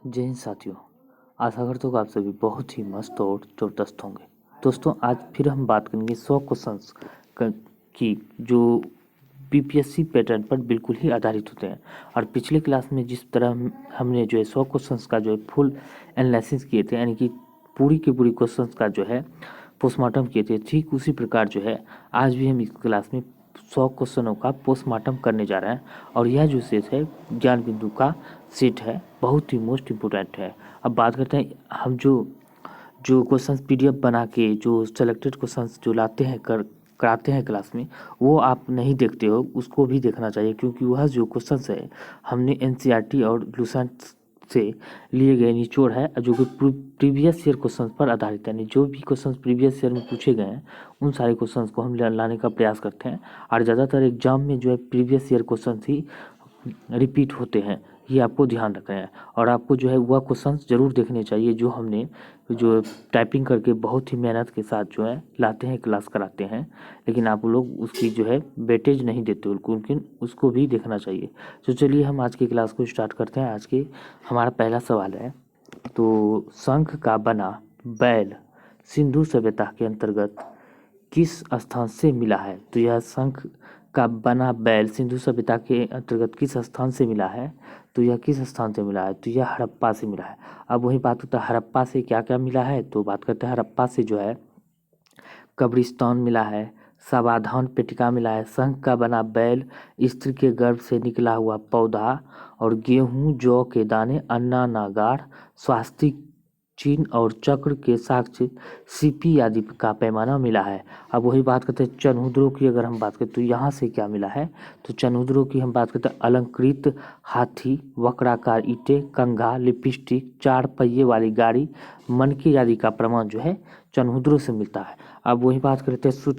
जय हिंद साथियों। आशा करता हूँ कि आप सभी बहुत ही मस्त और जबरदस्त होंगे। दोस्तों, आज फिर हम बात करेंगे 100 क्वेश्चंस की जो पीपीएससी पैटर्न पर बिल्कुल ही आधारित होते हैं। और पिछले क्लास में जिस तरह हमने जो है 100 क्वेश्चंस का जो है फुल एनालिसिस किए थे, यानी कि पूरी की पूरी क्वेश्चंस का जो है पोस्टमार्टम किए थे, ठीक उसी प्रकार जो है आज भी हम इस क्लास में 100 क्वेश्चनों का पोस्टमार्टम करने जा रहे हैं। और यह जो सेट है ज्ञान बिंदु का सेट है, बहुत ही मोस्ट इम्पोर्टेंट है। अब बात करते हैं हम जो जो क्वेश्चंस पीडीएफ बना के जो सेलेक्टेड क्वेश्चंस जो लाते हैं कराते हैं क्लास में, वो आप नहीं देखते हो, उसको भी देखना चाहिए, क्योंकि वह जो क्वेश्चंस है हमने एनसीईआरटी और लूसेंट से लिए गए निचोड़ है, जो कि प्रीवियस ईयर क्वेश्चंस पर आधारित है। यानी जो भी क्वेश्चंस प्रीवियस ईयर में पूछे गए हैं उन सारे क्वेश्चंस को हम लाने का प्रयास करते हैं। और ज़्यादातर एग्जाम में जो है प्रीवियस ईयर क्वेश्चंस ही रिपीट होते हैं, ये आपको ध्यान रखना है। और आपको जो है वह क्वेश्चंस ज़रूर देखने चाहिए जो हमने जो टाइपिंग करके बहुत ही मेहनत के साथ जो है लाते हैं, क्लास कराते हैं, लेकिन आप लोग उसकी जो है वेटेज नहीं देते हो, लेकिन उसको भी देखना चाहिए। तो चलिए हम आज की क्लास को स्टार्ट करते हैं। आज के हमारा पहला सवाल है, तो शंख का बना बैल सिंधु सभ्यता के अंतर्गत किस स्थान से मिला है? तो यह शंख का बना बैल सिंधु सभ्यता के अंतर्गत किस स्थान से मिला है? तो यह किस स्थान से मिला है? तो यह हड़प्पा से मिला है। अब वही बात होता है, हड़प्पा से क्या क्या मिला है? तो बात करते हैं हड़प्पा से जो है कब्रिस्तान मिला है, समाधान पेटिका मिला है, शंख का बना बैल, स्त्री के गर्भ से निकला हुआ पौधा, और गेहूं जौ के दाने, अन्ना नागार, स्वास्तिक चिन्ह और चक्र के साक्ष्य, सीपी आदि का पैमाना मिला है। अब वही बात करते हैं चनहुद्रों की। अगर हम बात करें तो यहाँ से क्या मिला है? तो चनहुद्रों की हम बात करते हैं अलंकृत हाथी, वक्राकार ईंटें, कंघा, लिपस्टिक, 4 पहिए वाली गाड़ी, मनकी आदि का प्रमाण जो है चनहुद्रों से मिलता है। अब वही बात करते हैं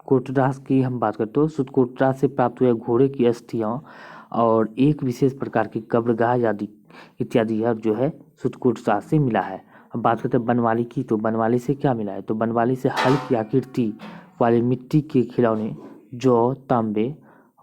कोटरास की हम बात करते हो, कोटरास से प्राप्त हुए घोड़े की अस्थियां और एक विशेष प्रकार की कब्रगाह आदि इत्यादि यह जो है कोटरास से मिला है। अब बात करते हैं बनवाली की। तो बनवाली से क्या मिला है? तो बनवाली से हल्की आकृति वाले मिट्टी के खिलौने, जौ, तांबे,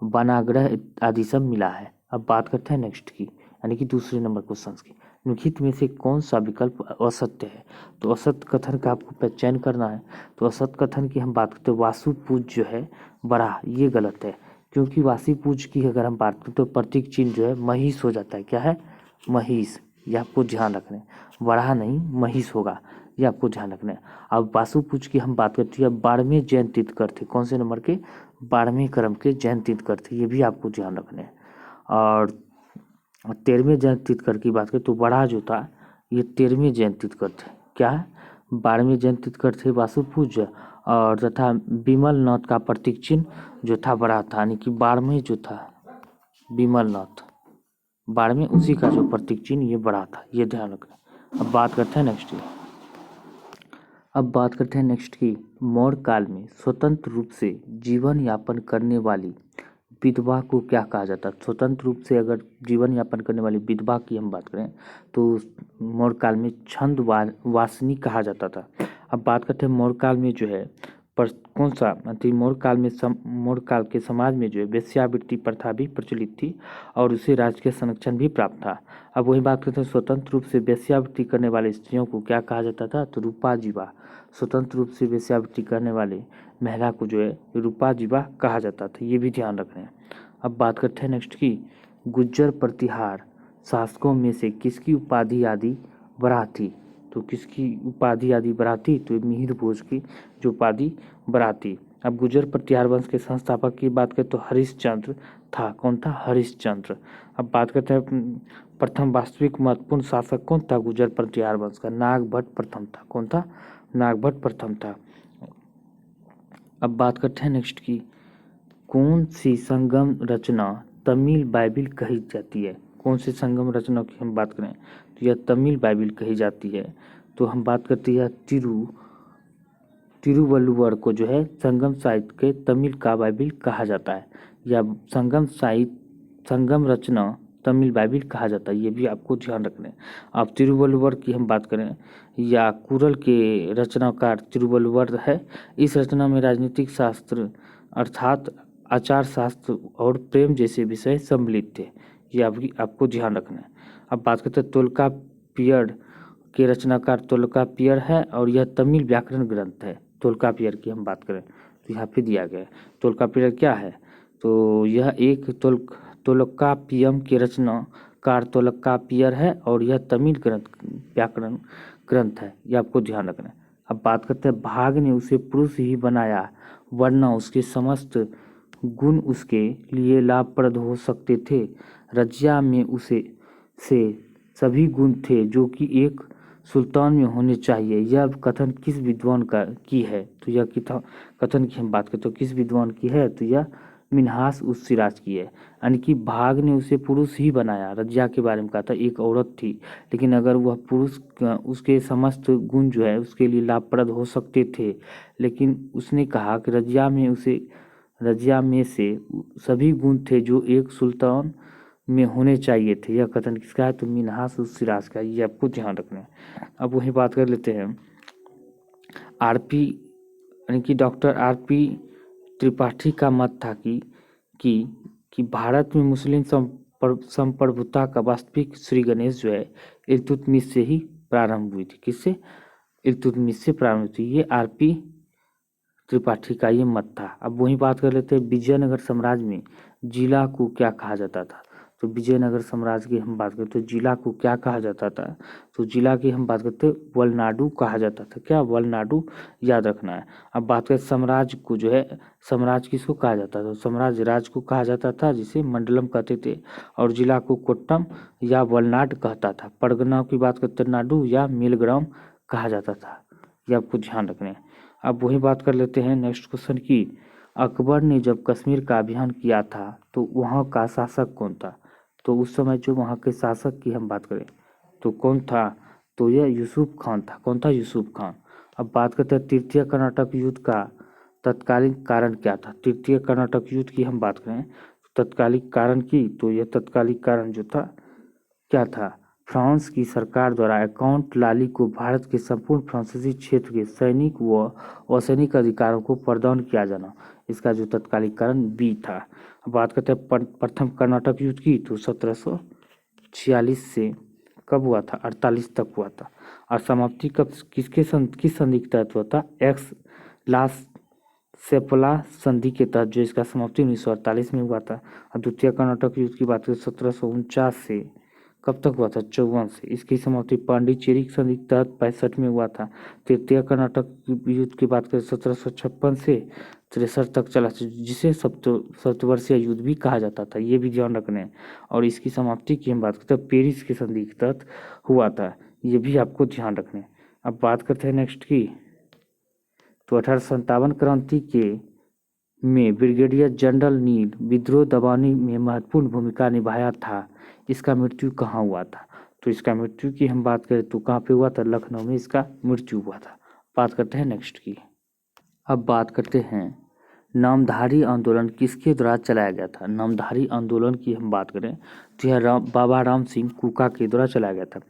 वनाग्रह आदि सब मिला है। अब बात करते हैं नेक्स्ट की, यानी कि दूसरे नंबर क्वेश्चन की। निम्नलिखित में से कौन सा विकल्प असत्य है? तो असत्य कथन का आपको चयन करना है। तो असत्य कथन की हम बात करते हैं वासु पूज जो है बड़ा, ये गलत है, क्योंकि वासी पूज की अगर हम बात करें तो प्रतीक चिन्ह जो है महिष हो जाता है। क्या है? महिष। यह आपको ध्यान रखना है, बड़ा नहीं महिष होगा, ये आपको ध्यान रखना है। अब वासु पूज की हम बात करते हैं 12वें जैन तीर्थकर थे। कौन से नंबर के? 12वें क्रम के जैन तीर्थकर थे, ये भी आपको ध्यान रखना है। और 13वें जैन तीर्थकर की बात करें तो बड़ा जो था ये 13वें जैन तीर्थकर थे। क्या है? 12वें जैन तीर्थकर थे वासुपूज्य, और तथा विमल नाथ का प्रतीक चिन्ह जो था बड़ा था, यानी कि 12वें जो था विमल नाथ, 12वें उसी का जो प्रतीक चिन्ह ये बड़ा था, ये ध्यान रखना। अब बात करते हैं नेक्स्ट की। अब बात करते हैं नेक्स्ट की, मौर्य काल में स्वतंत्र रूप से जीवन यापन करने वाली विधवा को क्या कहा जाता है? स्वतंत्र रूप से अगर जीवन यापन करने वाली विधवा की हम बात करें तो मौर्य काल में छंद वासनी कहा जाता था। अब बात करते हैं मौर्य काल में जो है पर कौन सा मौर्य काल में मौर्य काल के समाज में जो है वेश्यावृत्ति प्रथा भी प्रचलित थी और उसे राजकीय संरक्षण भी प्राप्त था। अब वही बात करते हैं स्वतंत्र रूप से वेश्यावृत्ति करने वाली स्त्रियों को क्या कहा जाता था? तो रूपा जीवा। स्वतंत्र रूप से वेश्यावृत्ति करने वाले महिला को जो है रूपा जीवा कहा जाता था, ये भी ध्यान रखना है। अब बात करते हैं नेक्स्ट की, गुज्जर प्रतिहार शासकों में से किसकी उपाधि आदि बड़ा थी? तो किसकी उपाधि आदि बड़ा थी? तो मिहिर भोज की जो उपाधि बड़ा थी। अब गुज्जर प्रतिहार वंश के संस्थापक की बात करें तो हरिश्चंद्र था। कौन था? हरिश्चंद्र। अब बात करते हैं प्रथम वास्तविक महत्वपूर्ण शासक कौन था गुज्जर प्रतिहार वंश का? नागभट्ट प्रथम था। कौन था? नागभट्ट प्रथम था। अब बात करते हैं नेक्स्ट की, कौन सी संगम रचना तमिल बाइबिल कही जाती है? कौन सी संगम रचना की हम बात करें तो यह तमिल बाइबिल कही जाती है। तो हम बात करते हैं तिरुवल्लुवर को जो है संगम साहित्य के तमिल का बाइबिल कहा जाता है, या संगम रचना तमिल बाइबिल कहा जाता है, ये भी आपको ध्यान रखना है। अब तिरुवल्लुवर की हम बात करें या कुरल के रचनाकार तिरुवल्लुवर है। इस रचना में राजनीतिक शास्त्र अर्थात आचार शास्त्र और प्रेम जैसे विषय सम्मिलित थे, ये आपको ध्यान रखना है। अब बात करते हैं तोल्कापियर के रचनाकार तोल्कापियर है और यह तमिल व्याकरण ग्रंथ है। तोल्कापियर की हम बात करें तो यहाँ पे दिया गया है। तोल्कापियर क्या है, तो यह एक तोल्कापियम के रचनाकार तोल्कापियर है और यह तमिल व्याकरण ग्रंथ है, यह आपको ध्यान रखना है। अब बात करते हैं, भाग ने उसे पुरुष ही बनाया वरना उसके समस्त गुण उसके लिए लाभप्रद हो सकते थे। रजिया में उसे से सभी गुण थे जो कि एक सुल्तान में होने चाहिए। यह कथन किस विद्वान की है, तो यह कथन की हम बात करते हैं किस विद्वान की है, तो यह मिन्हास उस सिराज की है। यानी कि भाग ने उसे पुरुष ही बनाया। रजिया के बारे में कहा था, एक औरत थी, लेकिन अगर वह पुरुष उसके समस्त गुण जो है उसके लिए लाभप्रद हो सकते थे, लेकिन उसने कहा कि रजिया में से सभी गुण थे जो एक सुल्तान में होने चाहिए थे। यह कथन किसका है, तो मिन्हास उस सिराज का, ये आपको ध्यान रखना है। अब वही बात कर लेते हैं आरपी, यानी कि डॉक्टर आरपी त्रिपाठी का मत था कि भारत में मुस्लिम संप्रभुता का वास्तविक श्री गणेश जो है इल्तुतमिश से ही प्रारंभ हुई थी। किससे, इल्तुतमिश से प्रारंभ हुई थी। ये आरपी त्रिपाठी का ये मत था। अब वही बात कर लेते हैं विजयनगर साम्राज्य में जिला को क्या कहा जाता था। तो विजयनगर साम्राज्य की हम बात करते हैं जिला को क्या कहा जाता था, तो जिला की हम बात करते हैं वलनाडु कहा जाता था। क्या, वलनाडु, याद रखना है। अब बात करें साम्राज्य को जो है, साम्राज्य किसको कहा जाता था, साम्राज्य राज को कहा जाता था जिसे मंडलम कहते थे, और जिला को कोट्टम या वलनाड कहता था। परगना की बात करते हैं नाडु या मेलग्राम कहा जाता था, ये आपको ध्यान रखना है। अब वही बात कर लेते हैं नेक्स्ट क्वेश्चन की, अकबर ने जब कश्मीर का अभियान किया था तो वहाँ का शासक कौन था। तो उस समय जो वहाँ के शासक की हम बात करें तो कौन था, तो यह यूसुफ खान था। कौन था, यूसुफ खान। अब बात करते हैं तृतीय कर्नाटक युद्ध का तत्कालीन कारण क्या था। तृतीय कर्नाटक युद्ध की हम बात करें तो तत्कालिक कारण की, तो यह तत्कालिक कारण जो था क्या था, फ्रांस की सरकार द्वारा अकाउंट लाली को भारत के संपूर्ण फ्रांसीसी क्षेत्र के सैनिक व असैनिक अधिकारों को प्रदान किया जाना, इसका जो तत्कालिक कारण बी था। अब बात करते हैं प्रथम कर्नाटक युद्ध की, तो 1746 से कब हुआ था, 48 तक हुआ था। और समाप्ति कब किस संधि के तहत हुआ था, एक्स लास सेपला संधि के तहत जो इसका समाप्ति 1948 में हुआ था। और द्वितीय कर्नाटक युद्ध की बात करें 1749 से कब तक हुआ था, 54 से। इसकी समाप्ति पांडिचेरी संधि के तहत 65 में हुआ था। तृतीय कर्नाटक युद्ध की बात करें 1756 से 63 तक चला, जिसे सप्तवर्षीय युद्ध भी कहा जाता था, ये भी ध्यान रखना है। और इसकी समाप्ति की हम बात करते हैं पेरिस की संधि के तहत हुआ था, ये भी आपको ध्यान रखना है। अब बात करते हैं नेक्स्ट की, तो 1857 क्रांति के में ब्रिगेडियर जनरल नील विद्रोह दबाने में महत्वपूर्ण भूमिका निभाया था। इसका मृत्यु कहाँ हुआ था, तो इसका मृत्यु की हम बात करें तो कहाँ पे हुआ था, लखनऊ में इसका मृत्यु हुआ था। बात करते हैं नेक्स्ट की। अब बात करते हैं नामधारी आंदोलन किसके द्वारा चलाया गया था। नामधारी आंदोलन की हम बात करें तो यह बाबा राम सिंह कुका के द्वारा चलाया गया था।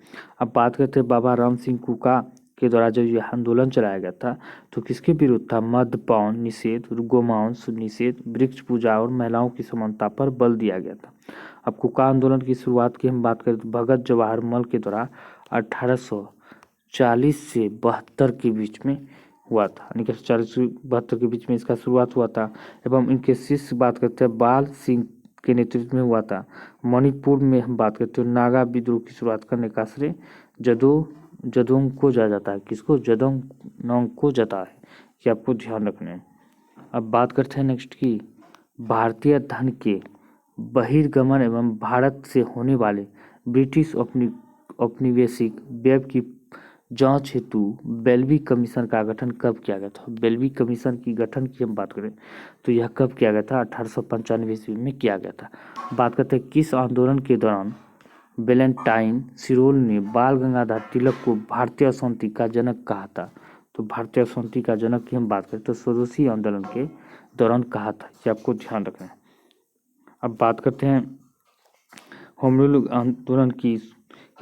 अब बात करते हैं बाबा राम सिंह कुका के द्वारा जब यह आंदोलन चलाया गया था तो किसके विरुद्ध था, मद्यपान निषेध, गोमांस निषेध, वृक्ष पूजा और महिलाओं की समानता पर बल दिया गया था। अब कुका आंदोलन की शुरुआत की हम बात करें तो भगत जवाहर मल के द्वारा 1840 से 72 के बीच में हुआ था, यानी कि 40 से 72 के बीच में इसका शुरुआत हुआ था। एवं इनके शिष्य बात करते हैं बाल सिंह के नेतृत्व में हुआ था। मणिपुर में हम बात करते हैं नागा विद्रोह की शुरुआत करने का श्रेय जदोंग को जा जाता है। किसको, जदोंग नोंग को जाता है, ये आपको ध्यान रखना है। अब बात करते हैं नेक्स्ट की, भारतीय धन के बहिर्गमन एवं भारत से होने वाले ब्रिटिश औपनिवेशिक व्यय की जांच हेतु बेल्वी कमीशन का गठन कब किया गया था। बेल्वी कमीशन की गठन की हम बात करें तो यह कब किया गया था, 1895 ईस्वी में किया गया था। बात करते हैं किस आंदोलन के दौरान वैलेंटाइन सिरोल ने बाल गंगाधर तिलक को भारतीय अशांति का जनक कहा था। तो भारतीय अशांति का जनक की हम बात करें तो स्वदेशी आंदोलन के दौरान कहा था, ये आपको ध्यान रखना है। अब बात करते हैं होम रूल आंदोलन की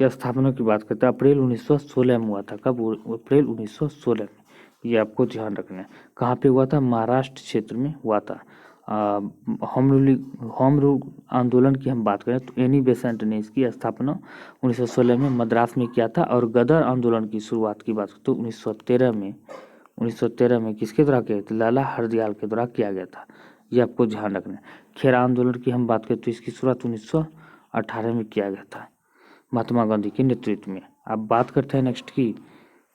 स्थापना की बात करते हैं अप्रैल 1916 में हुआ था। कब, अप्रैल 1916 में, ये आपको ध्यान रखना है। कहाँ पे हुआ था, महाराष्ट्र क्षेत्र में हुआ था। होम रूल आंदोलन की हम बात करें तो एनी बेसेंट ने इसकी स्थापना 1916 में मद्रास में किया था। और गदर आंदोलन की शुरुआत की बात करें तो 1913 में किसके द्वारा किया था? लाला हरदयाल के द्वारा किया गया था। ये आपको ध्यान रखना है। खेरा आंदोलन की हम बात करें तो इसकी शुरुआत 1918 में किया गया था महात्मा गांधी के नेतृत्व में। अब बात करते हैं नेक्स्ट की,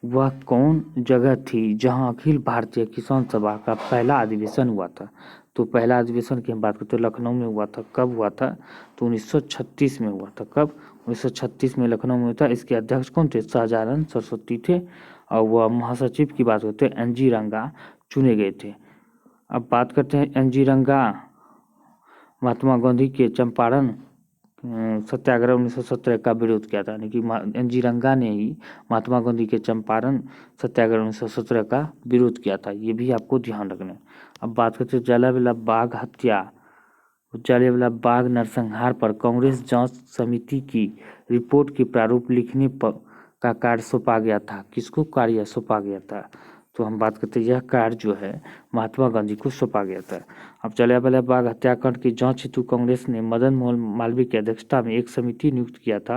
वह कौन जगह थी जहां अखिल भारतीय किसान सभा का पहला अधिवेशन हुआ था? तो पहला अधिवेशन की हम बात करते हैं लखनऊ में हुआ था। कब हुआ था? तो 1936 में हुआ था। कब? 1936 में लखनऊ में हुआ था। इसके अध्यक्ष कौन थे? शाहजानंद सरस्वती थे। और वह महासचिव की बात करते हैं एनजी रंगा चुने गए थे। अब बात करते हैं एनजी रंगा महात्मा गांधी के चंपारण सत्याग्रह 1917 का विरोध किया था। यानी कि एनजी रंगा ने ही महात्मा गांधी के चंपारण सत्याग्रह 1917 का विरोध किया था। ये भी आपको ध्यान रखना है। अब बात करते हैं जलियांवाला बाग हत्या, जलियांवाला बाग नरसंहार पर कांग्रेस जांच समिति की रिपोर्ट के प्रारूप लिखने का कार्य सौंपा गया था। किसको कार्य सौंपा गया था? तो हम बात करते हैं यह कार्य जो है महात्मा गांधी को सौंपा गया था। अब जलियांवाला बाग हत्याकांड की जांच हेतु कांग्रेस ने मदन मोहन मालवीय की अध्यक्षता में एक समिति नियुक्त किया था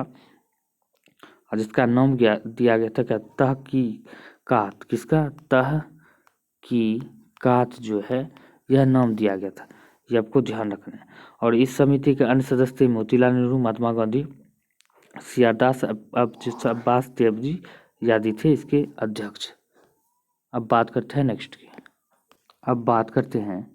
और जिसका नाम दिया गया था क्या? तहकीकात। किसका? तहकीकात जो है यह नाम दिया गया था। ये आपको ध्यान रखना है। और इस समिति के अन्य सदस्य मोतीलाल नेहरू, महात्मा गांधी, सियारदास अब्बास देवजी आदि थे इसके अध्यक्ष। अब बात करते हैं नेक्स्ट की। अब बात करते हैं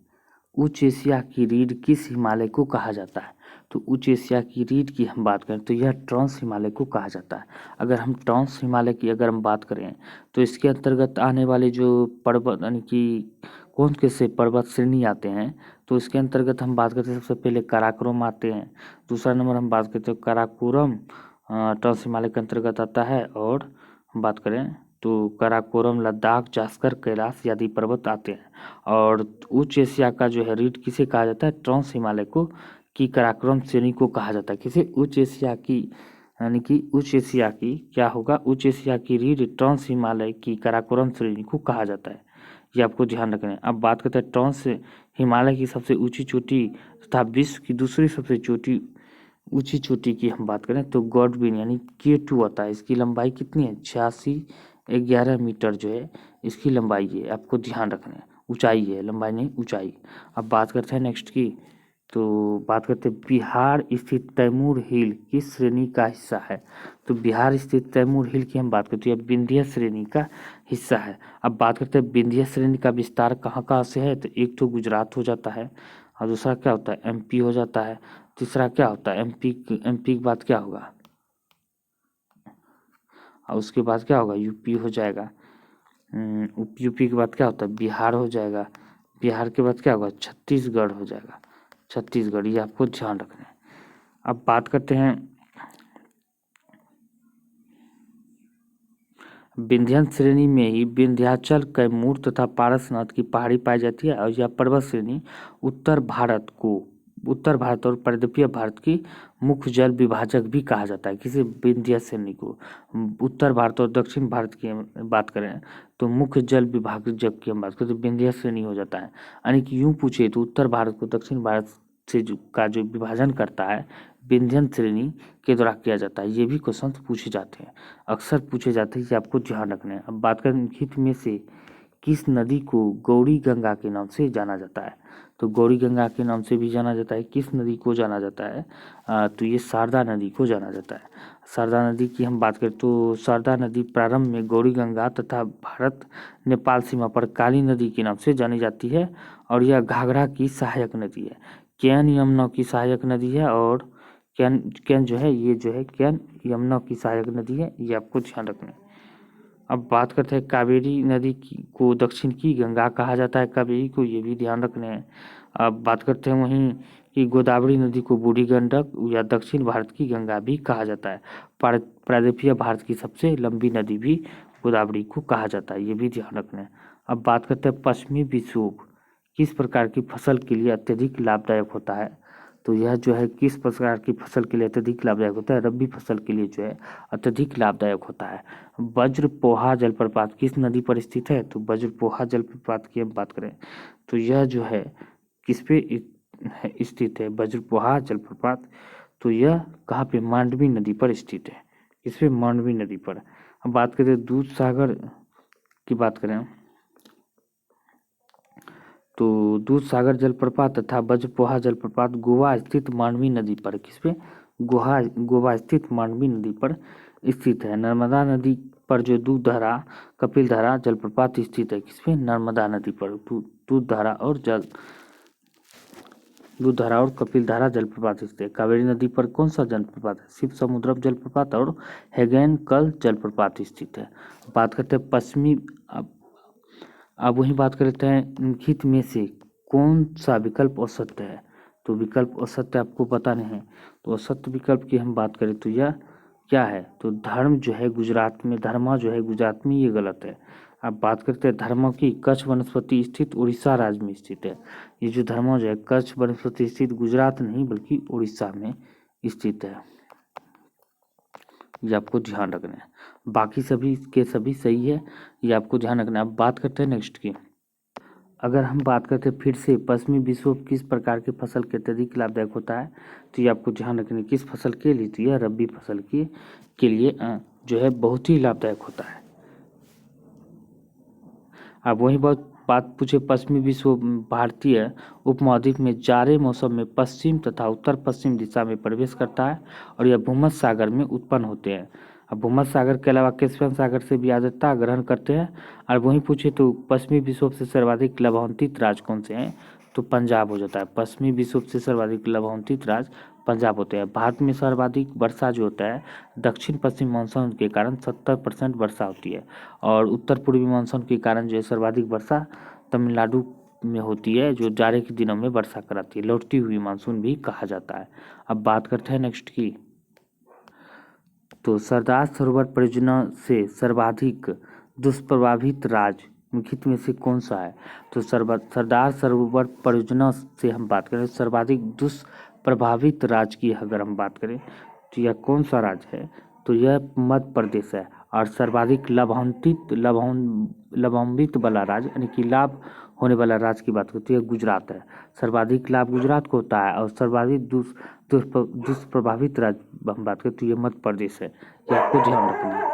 उच्च एशिया की रीढ़ किस हिमालय को कहा जाता है? तो उच्च एशिया की रीढ़ की हम बात करें तो यह ट्रांस हिमालय को कहा जाता है। अगर हम ट्रांस हिमालय की अगर हम बात करें तो इसके अंतर्गत आने वाले जो पर्वत यानी कि कौन से पर्वत श्रेणी आते हैं तो इसके अंतर्गत हम बात करते हैं सबसे पहले काराकोरम आते हैं। दूसरा नंबर हम बात करते हैं काराकोरम ट्रांस हिमालय के अंतर्गत आता है। और हम बात करें तो काराकोरम, लद्दाख, जास्कर, कैलाश आदि पर्वत आते हैं। और उच्च एशिया का जो है रीढ़ किसे कहा जाता है? ट्रांस हिमालय को की काराकोरम श्रेणी को कहा जाता है। किसे? उच्च एशिया की, यानी कि उच्च एशिया की क्या होगा? उच्च एशिया की रीढ़ ट्रांस हिमालय की काराकोरम श्रेणी को कहा जाता है। ये आपको ध्यान रखना है। अब बात करते हैं ट्रांस हिमालय की सबसे ऊंची चोटी तथा विश्व की दूसरी सबसे ऊंची चोटी की हम बात करें तो गॉडविन यानी K2 होता है। इसकी लंबाई कितनी है? 8611 मीटर जो है इसकी लंबाई है। आपको ध्यान रखना है। ऊंचाई है, लंबाई नहीं ऊंचाई। अब बात करते हैं नेक्स्ट की, तो बात करते हैं बिहार स्थित तैमूर हिल किस श्रेणी का हिस्सा है? तो बिहार स्थित तैमूर हिल की हम बात करते हैं विंध्य श्रेणी का हिस्सा है। अब बात करते हैं विंध्य श्रेणी का विस्तार कहाँ कहाँ से है? तो एक तो गुजरात हो जाता है और दूसरा क्या होता है? MP हो जाता है। तीसरा क्या होता है? MP के बाद क्या होगा? और उसके बाद क्या होगा? UP हो जाएगा। UP के बाद क्या होता है? बिहार हो जाएगा। बिहार के बाद क्या होगा? छत्तीसगढ़ हो जाएगा। छत्तीसगढ़, ये आपको ध्यान रखना है। अब बात करते हैं विंध्य श्रेणी में ही विंध्याचल, कैमूर तथा पारसनाथ की पहाड़ी पाई जाती है। और यह पर्वत श्रेणी उत्तर भारत और प्रायद्वीपीय भारत की मुख्य जल विभाजक भी कहा जाता है। किसी विंध्य श्रेणी को उत्तर भारत और दक्षिण भारत की बात करें तो मुख्य जल विभाजक की हम बात करें तो विंध्य श्रेणी हो जाता है। यानी कि यूं पूछे तो उत्तर भारत को दक्षिण भारत से जो विभाजन करता है विंध्य श्रेणी के द्वारा किया जाता है। ये भी क्वेश्चन पूछे जाते हैं, अक्सर पूछे जाते हैं, ये आपको ध्यान रखना है। अब बात करें निम्नलिखित में से किस नदी को गौरी गंगा के नाम से जाना जाता है? तो गौरी गंगा के नाम से भी जाना जाता है। किस नदी को जाना जाता है? तो ये शारदा नदी को जाना जाता है। शारदा नदी की हम बात करें तो शारदा नदी प्रारंभ में गौरी गंगा तथा भारत नेपाल सीमा पर काली नदी के नाम से जानी जाती है। और यह घाघरा की सहायक नदी है। केन यमुना की सहायक नदी है। और केन जो है ये जो है केन यमुना की सहायक नदी है। ये आपको ध्यान रखना है। अब बात करते हैं कावेरी नदी को दक्षिण की गंगा कहा जाता है। कावेरी को, ये भी ध्यान रखना है। अब बात करते हैं वहीं कि गोदावरी नदी को बूढ़ी गंडक या दक्षिण भारत की गंगा भी कहा जाता है। प्रायद्वीपीय भारत की सबसे लंबी नदी भी गोदावरी को कहा जाता है। ये भी ध्यान रखना है। अब बात करते हैं पश्चिमी विक्षोभ किस प्रकार की फसल के लिए अत्यधिक लाभदायक होता है? तो यह जो है किस प्रकार की फसल के लिए अत्यधिक लाभदायक होता है? रबी फसल के लिए जो है अत्यधिक लाभदायक होता है। वज्रपोहा जलप्रपात किस नदी पर स्थित है? तो वज्रपोहा जलप्रपात की हम बात करें तो यह जो है किस पे स्थित है? वज्रपोहा जलप्रपात। तो यह कहाँ पे? मांडवी नदी पर स्थित है। किस पे? मांडवी नदी पर। अब बात करें दूध सागर की बात करें तो दूध सागर जलप्रपात तथा वज्रपोहा जलप्रपात गोवा स्थित मांडवी नदी पर। किस पे? गोवा स्थित मांडवी नदी पर स्थित है। नर्मदा नदी पर जो दूधधारा कपिलधारा जलप्रपात स्थित है। किस पे? नर्मदा नदी पर दूधधारा और कपिलधारा जलप्रपात स्थित है। कावेरी नदी पर कौन सा जलप्रपात है? शिव समुद्रम जलप्रपात और हैगेनकल जलप्रपात स्थित है। बात करते हैं पश्चिमी। अब वही बात कर लेते हैं निम्नलिखित में से कौन सा विकल्प असत्य है? तो विकल्प असत्य आपको बताने हैं। तो असत्य विकल्प की हम बात करें तो यह क्या है? तो धर्म जो है गुजरात में, धर्मा जो है गुजरात में, ये गलत है। अब बात करते हैं धर्म की। कच्छ वनस्पति स्थित उड़ीसा राज्य में स्थित है। ये जो धर्म जो है कच्छ वनस्पति स्थित गुजरात नहीं बल्कि उड़ीसा में स्थित है। ये आपको ध्यान रखना है। बाकी सभी के सभी सही है, ये आपको ध्यान रखना है। अब बात करते हैं नेक्स्ट की। अगर हम बात करते हैं फिर से पश्चिमी विक्षोभ किस प्रकार की फसल के अत्यधिक लाभदायक होता है? तो ये आपको ध्यान रखना है। किस फसल के लिए? तो यह रबी फसल के लिए जो है बहुत ही लाभदायक होता है। अब वही बात पूछे पश्चिमी विक्षोभ भारतीय उपमहाद्वीप में जाड़े मौसम में पश्चिम तथा उत्तर पश्चिम दिशा में प्रवेश करता है और यह भूमध्य सागर में उत्पन्न होते हैं। अब भूमध्य सागर के अलावा कैस्पियन सागर से भी आर्द्रता ग्रहण करते हैं। और वहीं पूछे तो पश्चिमी विक्षोभ से सर्वाधिक लाभान्वित राज्य कौन से हैं? तो पंजाब हो जाता है। पश्चिमी विक्षोभ से सर्वाधिक लाभान्वित राज्य पंजाब होते हैं। भारत में सर्वाधिक वर्षा जो होता है दक्षिण पश्चिम मानसून के कारण 70% वर्षा होती है और उत्तर पूर्वी मानसून के कारण जो है सर्वाधिक वर्षा तमिलनाडु में होती है, जो जाड़े के दिनों में वर्षा कराती है। लौटती हुई मानसून भी कहा जाता है। अब बात करते हैं नेक्स्ट की। तो सरदार सरोवर परियोजना से सर्वाधिक दुष्प्रभावित राज्य निम्नलिखित में से कौन सा है? तो सरदार सरोवर परियोजना से हम बात करें सर्वाधिक दुष्प्रभावित राज्य की अगर हम बात करें तो यह कौन सा राज्य है? तो यह मध्य प्रदेश है। और सर्वाधिक लाभान्वित वाला राज्य यानी कि लाभ होने वाला राज्य की बात करते हैं गुजरात है। सर्वाधिक लाभ गुजरात को होता है और सर्वाधिक दुष्प्रभावित राज्य हम बात करें तो ये मध्य प्रदेश है। ये आपको ध्यान रखना है।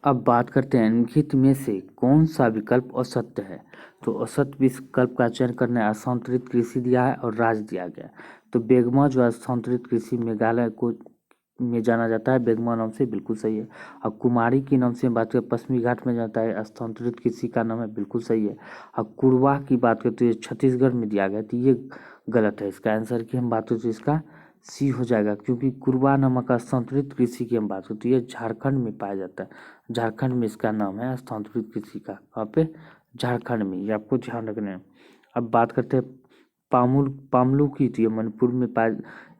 अब बात करते हैं निम्नलिखित में से कौन सा विकल्प असत्य है? तो असत्य विकल्प का चयन करना है। स्थानांतरित कृषि दिया है और राज्य दिया गया है। तो बेगमा जो है स्थानांतरित कृषि मेघालय को में जाना जाता है, बेगमा नाम से, बिल्कुल सही है। और कुमारी के नाम से बात करें पश्चिमी घाट में जाता है, स्थानांतरित कृषि का नाम है, बिल्कुल सही है। और कुरवा की बात करते हैं छत्तीसगढ़ में दिया गया तो ये गलत है। इसका आंसर की हम बात करते हैं इसका सी हो जाएगा, क्योंकि कुरवा नामक स्थानांतरित कृषि की हम बात करते हैं ये झारखंड में पाया जाता है। झारखंड में इसका नाम है स्थानांतरित कृषि का। कहाँ पे? झारखंड में। ये आपको ध्यान रखना है। अब बात करते हैं पामलू की, तो ये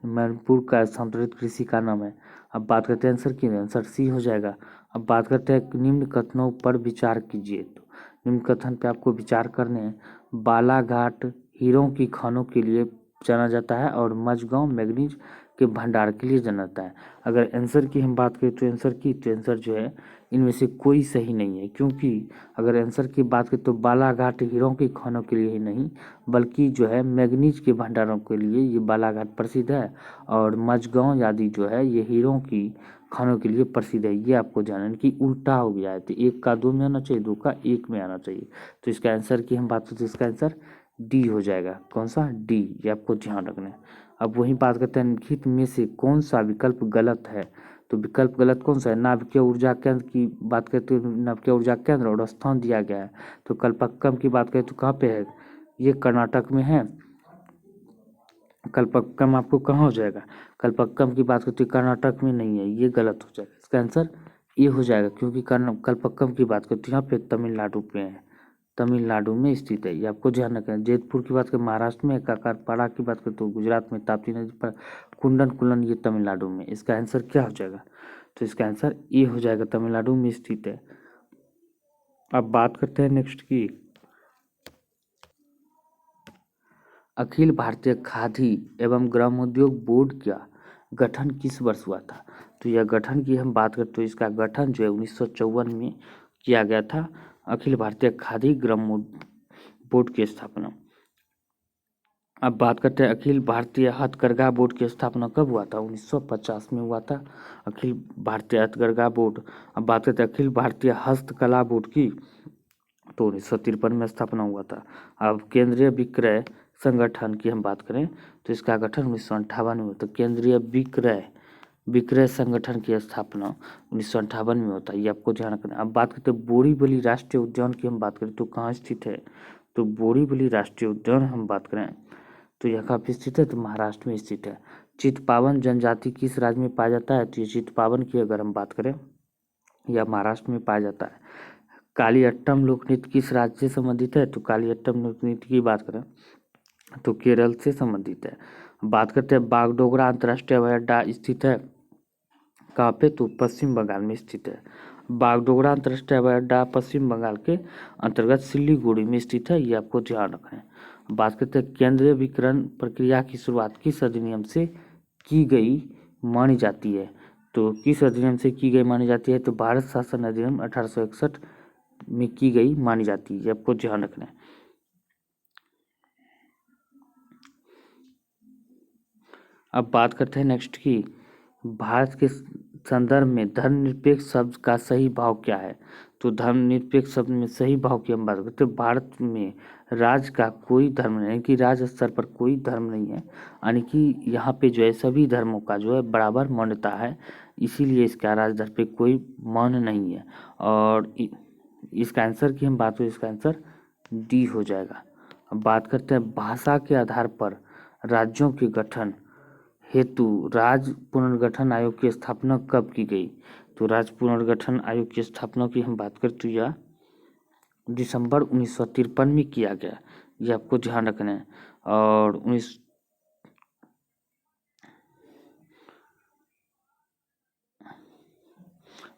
मणिपुर का स्थानांतरित कृषि का नाम है। अब बात करते हैं आंसर की, आंसर सी हो जाएगा। अब बात करते हैं निम्न कथनों पर विचार कीजिए। तो निम्न कथन पे आपको विचार करने हैं। बालाघाट हीरों की खानों के लिए जाना जाता है और मझगांव मैग्नीज के भंडार के लिए जाना जाता है। अगर आंसर की हम बात करें तो आंसर जो है इनमें से कोई सही नहीं है, क्योंकि अगर आंसर की बात करें तो बालाघाट हीरों की खानों के लिए ही नहीं बल्कि जो है मैग्नीज के भंडारों के लिए ये बालाघाट प्रसिद्ध है और मझगांव आदि जो है ये हीरों की खानों के लिए प्रसिद्ध है। ये आपको जानना कि उल्टा हो गया है, तो एक का दो में आना चाहिए, दो का एक में आना चाहिए। तो इसका आंसर की हम बात करते हैं, इसका आंसर डी हो जाएगा। कौन सा? डी। ये आपको ध्यान रखना है। अब वही बात करते हैं निम्नलिखित में से कौन सा विकल्प गलत है? तो विकल्प गलत कौन सा है? नाभिकीय ऊर्जा केंद्र की बात करते हैं, नाभिकीय ऊर्जा केंद्र और स्थान दिया गया है। तो कल्पक्कम की बात करें तो कहाँ पे है? ये कर्नाटक में है। कल्पक्कम आपको कहाँ हो जाएगा? कल्पक्कम की बात करते हैं कर्नाटक में नहीं है, ये गलत हो जाएगा। इसका आंसर ये हो जाएगा, क्योंकि कल्पक्कम की बात करते हैं यहाँ पे तमिलनाडु पे है, तमिलनाडु में स्थित है। ये आपको ध्यान रखना है। जैतपुर की बात करें महाराष्ट्र में, काकरपाड़ा की बात करें तो गुजरात में, ताप्ती नदी पर कुंडन कुलन ये तमिलनाडु में। इसका आंसर क्या हो जाएगा? तो इसका आंसर ए हो जाएगा, तमिलनाडु में स्थित है। अब बात करते हैं नेक्स्ट की। अखिल भारतीय खादी एवं ग्रामोद्योग बोर्ड का गठन किस वर्ष हुआ था? तो यह गठन की हम बात करें तो इसका गठन जो है 1954 में किया गया था। अखिल भारतीय खादी ग्रामोद्योग बोर्ड की स्थापना अब बात करते हैं अखिल भारतीय हथकरघा बोर्ड की स्थापना कब हुआ था? 1950 में हुआ था अखिल भारतीय हथकरघा बोर्ड। अब बात करते हैं अखिल भारतीय हस्तकला बोर्ड की, तो 1953 में स्थापना हुआ था। अब केंद्रीय विक्रय संगठन की हम बात करें तो इसका गठन 1958 में हुआ था। केंद्रीय विक्रय विक्रय संगठन की स्थापना 1958 में होता है, ये आपको ध्यान रखना है। अब बात करते हैं बोरीवली राष्ट्रीय उद्यान की हम बात करें तो कहाँ स्थित है? तो बोरीवली राष्ट्रीय उद्यान हम बात करें तो यह काफी स्थित है, तो महाराष्ट्र में स्थित है। चितपावन जनजाति किस राज्य में पाया जाता है? तो ये चितपावन की अगर हम बात करें यह महाराष्ट्र में पाया जाता है। कालियट्टम लोक नृत्य किस राज्य से संबंधित है? तो कालियट्टम लोक नृत्य की बात करें तो केरल से संबंधित है। बात करते हैं बागडोगरा अंतर्राष्ट्रीय हवाई अड्डा स्थित है कहाँ पे? तो पश्चिम बंगाल में स्थित है। बागडोगरा अंतर्राष्ट्रीय हवाई अड्डा पश्चिम बंगाल के अंतर्गत सिलीगुड़ी में स्थित है, ये आपको ध्यान रखना है। बात करते हैं केंद्रीय विकिरण प्रक्रिया की शुरुआत किस अधिनियम से की गई मानी जाती है? तो किस अधिनियम से की गई मानी जाती है? तो भारत शासन अधिनियम 1861 में की गई मानी जाती है, ये आपको ध्यान रखना है। अब बात करते हैं नेक्स्ट की, भारत के संदर्भ में धर्मनिरपेक्ष शब्द का सही भाव क्या है? तो धर्मनिरपेक्ष शब्द में सही भाव की हम बात करते हैं, भारत में राज का कोई धर्म नहीं, कि राज स्तर पर कोई धर्म नहीं है, यानी कि यहाँ पे जो है सभी धर्मों का जो है बराबर मान्यता है, इसीलिए इसका राज धर्म पे कोई मान नहीं है। और इसका आंसर की हम बात करें, इसका आंसर डी हो जाएगा। अब बात करते हैं भाषा के आधार पर राज्यों के गठन हेतु राज्य पुनर्गठन आयोग की स्थापना कब की गई? तो राज्य पुनर्गठन आयोग की स्थापना की हम बात करें तो यह दिसंबर 1953 में किया गया, ये आपको ध्यान रखना है। और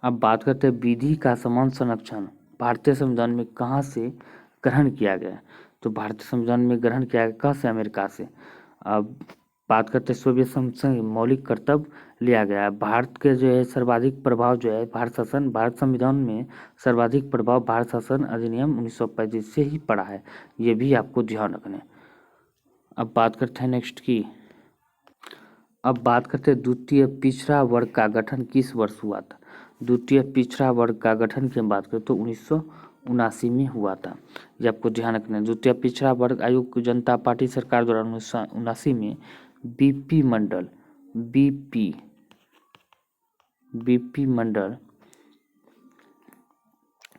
अब बात करते हैं विधि का समान संरक्षण भारतीय संविधान में कहाँ से ग्रहण किया गया? तो भारतीय संविधान में ग्रहण किया गया कहाँ से? अमेरिका से। अब बात करते हैं सोवियत संघ से मौलिक कर्तव्य लिया गया है। भारत के जो है सर्वाधिक प्रभाव जो है भारत संविधान में सर्वाधिक प्रभाव भारत शासन अधिनियम 1935 से ही पड़ा है, ये भी आपको ध्यान रखना है। अब बात करते हैं नेक्स्ट की, अब बात करते हैं द्वितीय पिछड़ा वर्ग का गठन किस वर्ष हुआ था? द्वितीय पिछड़ा वर्ग का गठन की हम बात करें तो 1979 में हुआ था, ये आपको ध्यान रखना है। द्वितीय पिछड़ा वर्ग आयोग जनता पार्टी सरकार द्वारा 1979 में बीपी मंडल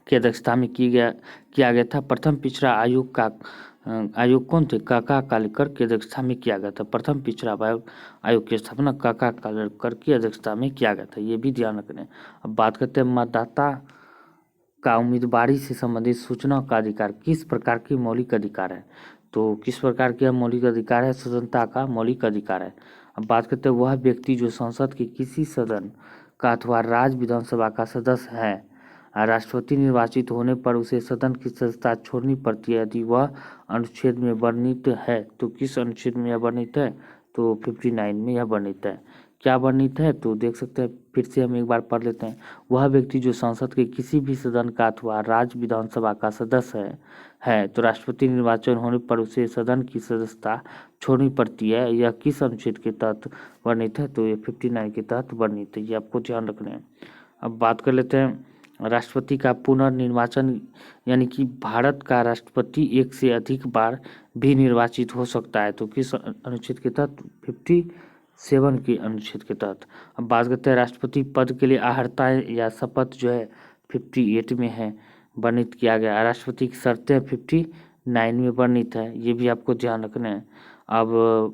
की अध्यक्षता में किया गया था। प्रथम पिछड़ा आयोग कौन थे? काका कालेकर की अध्यक्षता में किया गया था। प्रथम पिछड़ा आयोग की स्थापना काका कालेकर की अध्यक्षता में किया गया था, ये भी ध्यान रखना। अब बात करते हैं मतदाता का उम्मीदवारी से संबंधित सूचना का अधिकार किस प्रकार की मौलिक अधिकार है? तो किस प्रकार का मौलिक अधिकार है? स्वतंत्रता का मौलिक अधिकार है। अब बात करते हैं वह व्यक्ति जो संसद के किसी सदन का अथवा राज्य विधानसभा का सदस्य है, राष्ट्रपति निर्वाचित होने पर उसे सदन की सदस्यता छोड़नी पड़ती है यदि वह अनुच्छेद में वर्णित है। तो किस अनुच्छेद में यह वर्णित है? तो 59 में यह वर्णित है। क्या वर्णित है? तो देख सकते हैं, फिर से हम एक बार पढ़ लेते हैं। वह व्यक्ति जो संसद के किसी भी सदन का अथवा राज्य विधानसभा का सदस्य है तो राष्ट्रपति निर्वाचन होने पर उसे सदन की सदस्यता छोड़नी पड़ती है। यह किस अनुच्छेद के तहत वर्णित है? तो ये 59 के तहत वर्णित है, ये आपको ध्यान रखना है। अब बात कर लेते हैं राष्ट्रपति का पुनर्निर्वाचन, यानी कि भारत का राष्ट्रपति एक से अधिक बार भी निर्वाचित हो सकता है, तो किस अनुच्छेद के तहत? 57 के अनुच्छेद के तहत। अब बात करते हैं राष्ट्रपति पद के लिए अहर्ता या शपथ जो है 58 में है वर्णित किया गया। राष्ट्रपति की शर्तें 59 में वर्णित है, ये भी आपको ध्यान रखना है। अब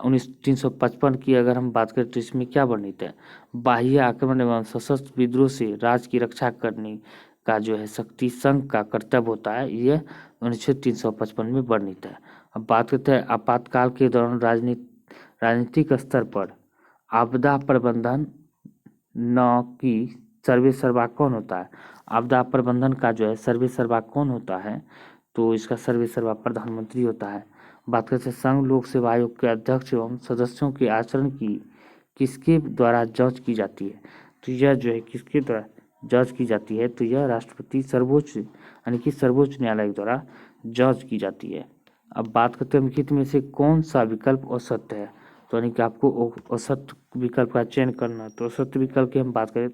1955 की अगर हम बात करें तो इसमें क्या वर्णित है? बाह्य आक्रमण एवं सशस्त्र विद्रोह से राज्य की रक्षा करने का जो है शक्ति संघ का कर्तव्य होता है, यह अनुच्छेद 355 में वर्णित है। अब बात करते हैं आपातकाल के दौरान राजनीतिक स्तर पर आपदा प्रबंधन न की सर्वे सर्वा कौन होता है? आपदा प्रबंधन का जो है सर्वे सर्वा कौन होता है? तो इसका सर्वे सर्वा प्रधानमंत्री होता है। बात करते हैं संघ लोक सेवा आयोग के अध्यक्ष एवं सदस्यों के आचरण की किसके द्वारा जांच की जाती है? तो यह जो है किसके द्वारा जांच की जाती है? तो यह राष्ट्रपति सर्वोच्च यानी कि सर्वोच्च न्यायालय द्वारा जांच की जाती है। अब बात करते हैं निम्नलिखित में से कौन सा विकल्प असत्य है। तो यानी कि आपको असत्य विकल्प का चयन करना है। तो असत्य विकल्प की हम बात करें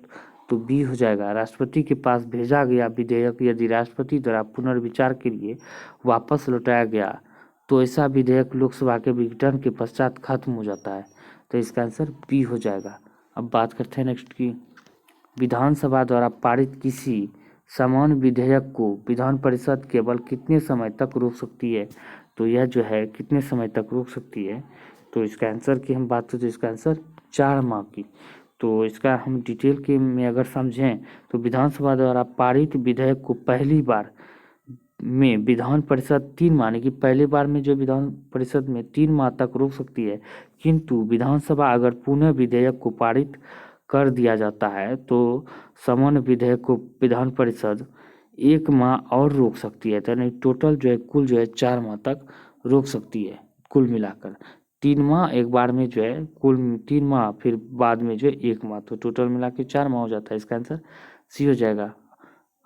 तो बी हो जाएगा। राष्ट्रपति के पास भेजा गया विधेयक यदि राष्ट्रपति द्वारा पुनर्विचार के लिए वापस लौटाया गया तो ऐसा विधेयक लोकसभा के विघटन के पश्चात खत्म हो जाता है। तो इसका आंसर बी हो जाएगा। अब बात करते हैं नेक्स्ट की, विधानसभा द्वारा पारित किसी समान विधेयक को विधान परिषद केवल कितने समय तक रोक सकती है। तो यह जो है कितने समय तक रोक सकती है। तो इसका आंसर की हम बात करें तो इसका आंसर 4 माह की। तो इसका हम डिटेल के में अगर समझें तो विधानसभा द्वारा पारित विधेयक को पहली बार में विधान परिषद 3 माह की पहली बार में जो विधान परिषद में 3 माह तक रोक सकती है, किंतु विधानसभा अगर पुनः विधेयक को पारित कर दिया जाता है तो समान विधेयक को विधान परिषद 1 माह और रोक सकती है। यानी टोटल जो है कुल जो है 4 माह तक रोक सकती है। कुल मिलाकर 3 माह एक बार में जो है कुल 3 माह, फिर बाद में जो है 1 माह, तो टोटल मिला के 4 माह हो जाता है। इसका आंसर सी हो जाएगा।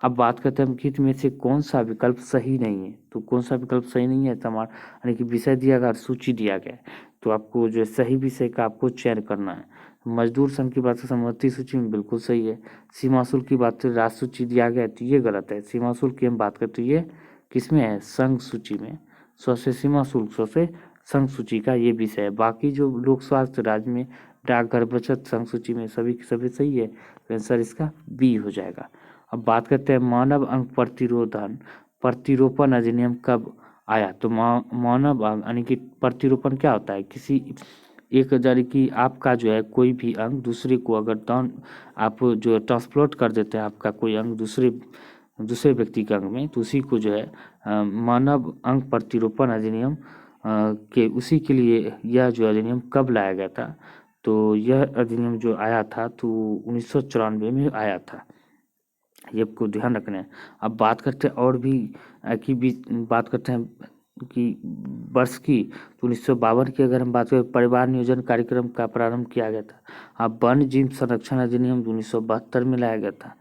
अब बात करते हैं निम्नलिखित में से कौन सा विकल्प सही नहीं है। तो कौन सा विकल्प सही नहीं है, समान यानी कि विषय दिया गया और सूची दिया गया है, तो आपको जो सही विषय का आपको चयन करना है। मजदूर संघ की बात से सम्मति सूची में बिल्कुल सही है। सीमा शुल्क की बात से राष्ट्र सूची दिया गया है तो ये गलत है। सीमा शुल्क की हम बात करें तो ये किसमें है, संघ सूची में। 100 से सीमा शुल्क, 100 से संघ सूची का ये विषय है। बाकी जो लोक स्वास्थ्य राज्य में डाकघर बचत संघ सूची में सभी के सभी सही है। तो आंसर इसका बी हो जाएगा। अब बात करते हैं मानव अंग प्रतिरोपण अधिनियम कब आया। तो मानव अंग यानी कि प्रतिरोपण क्या होता है, किसी एक यानी कि आपका जो है कोई भी अंग दूसरे को अगर दान आप जो ट्रांसप्लांट कर देते हैं आपका कोई अंग दूसरे व्यक्ति के अंग में, तो उसी को जो है मानव अंग प्रतिरोपण अधिनियम के उसी के लिए यह जो अधिनियम कब लाया गया था। तो यह अधिनियम जो आया था तो 1994 में आया था। ये आपको ध्यान रखना है। अब बात करते हैं और भी बात करते हैं कि वर्ष की, तो 1952 की अगर हम बात करें परिवार नियोजन कार्यक्रम का प्रारंभ किया गया था। अब वन्य जीव संरक्षण अधिनियम 1972 में लाया गया था।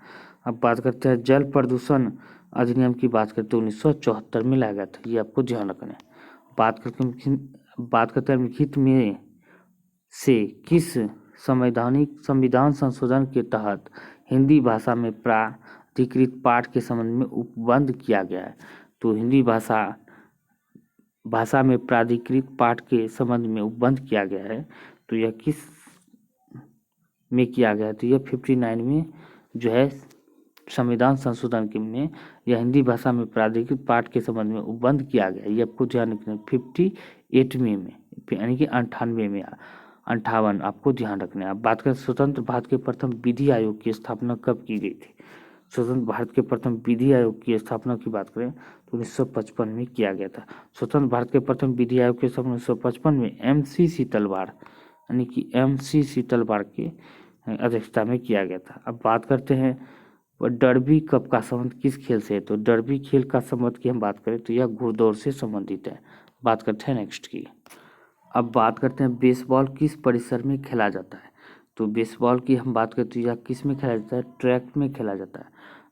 अब बात करते हैं जल प्रदूषण अधिनियम की बात करते हैं 1974 में लाया गया था। ये आपको ध्यान रखना है। बात करते हैं लिखित में से किस संविधान संशोधन के तहत हिंदी भाषा में प्राधिकृत पाठ के संबंध में उपबंध किया गया है। तो हिंदी भाषा में प्राधिकृत पाठ के संबंध में उपबंध किया गया है, तो यह किस में किया गया है। तो यह 59 में जो है संविधान संशोधन के में यह हिंदी भाषा में प्राधिकृत पाठ के संबंध में उपबंध किया गया है। ये आपको ध्यान रखना है। 58 में यानी कि 98 में 58 आपको ध्यान रखना है। अब बात करें स्वतंत्र भारत के प्रथम विधि आयोग की स्थापना कब की गई थी। स्वतंत्र भारत के प्रथम विधि आयोग की स्थापना की बात करें तो 1955 में किया गया था। स्वतंत्र भारत के प्रथम विधि आयोग की स्थापना 1955 में MC शीतलवाड़ यानी कि MC शीतलवाड़ की अध्यक्षता में किया गया था। अब बात करते हैं डर्बी कप का संबंध किस खेल से है। तो डर्बी खेल का संबंध की हम बात करें तो यह घुड़दौड़ से संबंधित है। बात करते हैं नेक्स्ट की। अब बात करते हैं बेसबॉल किस परिसर में खेला जाता है। तो बेसबॉल की हम बात करते हैं यह किस में खेला जाता है, ट्रैक में खेला जाता है।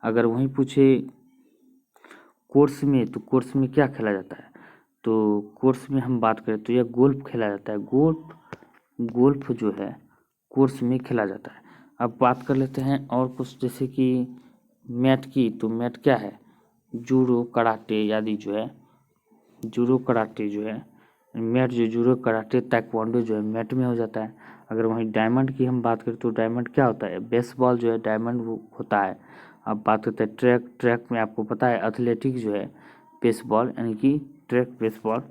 अगर वहीं पूछे कोर्स में, तो कोर्स में क्या खेला जाता है। तो कोर्स में हम बात करें तो यह गोल्फ खेला जाता है। गोल्फ जो है कोर्स में खेला जाता है। अब बात कर लेते हैं और कुछ जैसे कि मैट की। तो मैट क्या है, जूडो कराटे आदि जो है, जूडो कराटे जो है मैट, जो जूडो कराटे ताइक्वांडो जो है मैट में हो जाता है। अगर वहीं डायमंड की हम बात करें तो डायमंड क्या होता है, बेसबॉल जो है डायमंड होता है। अब बात करते हैं ट्रैक में आपको पता है एथलेटिक जो है बेसबॉल यानी कि ट्रैक बेसबॉल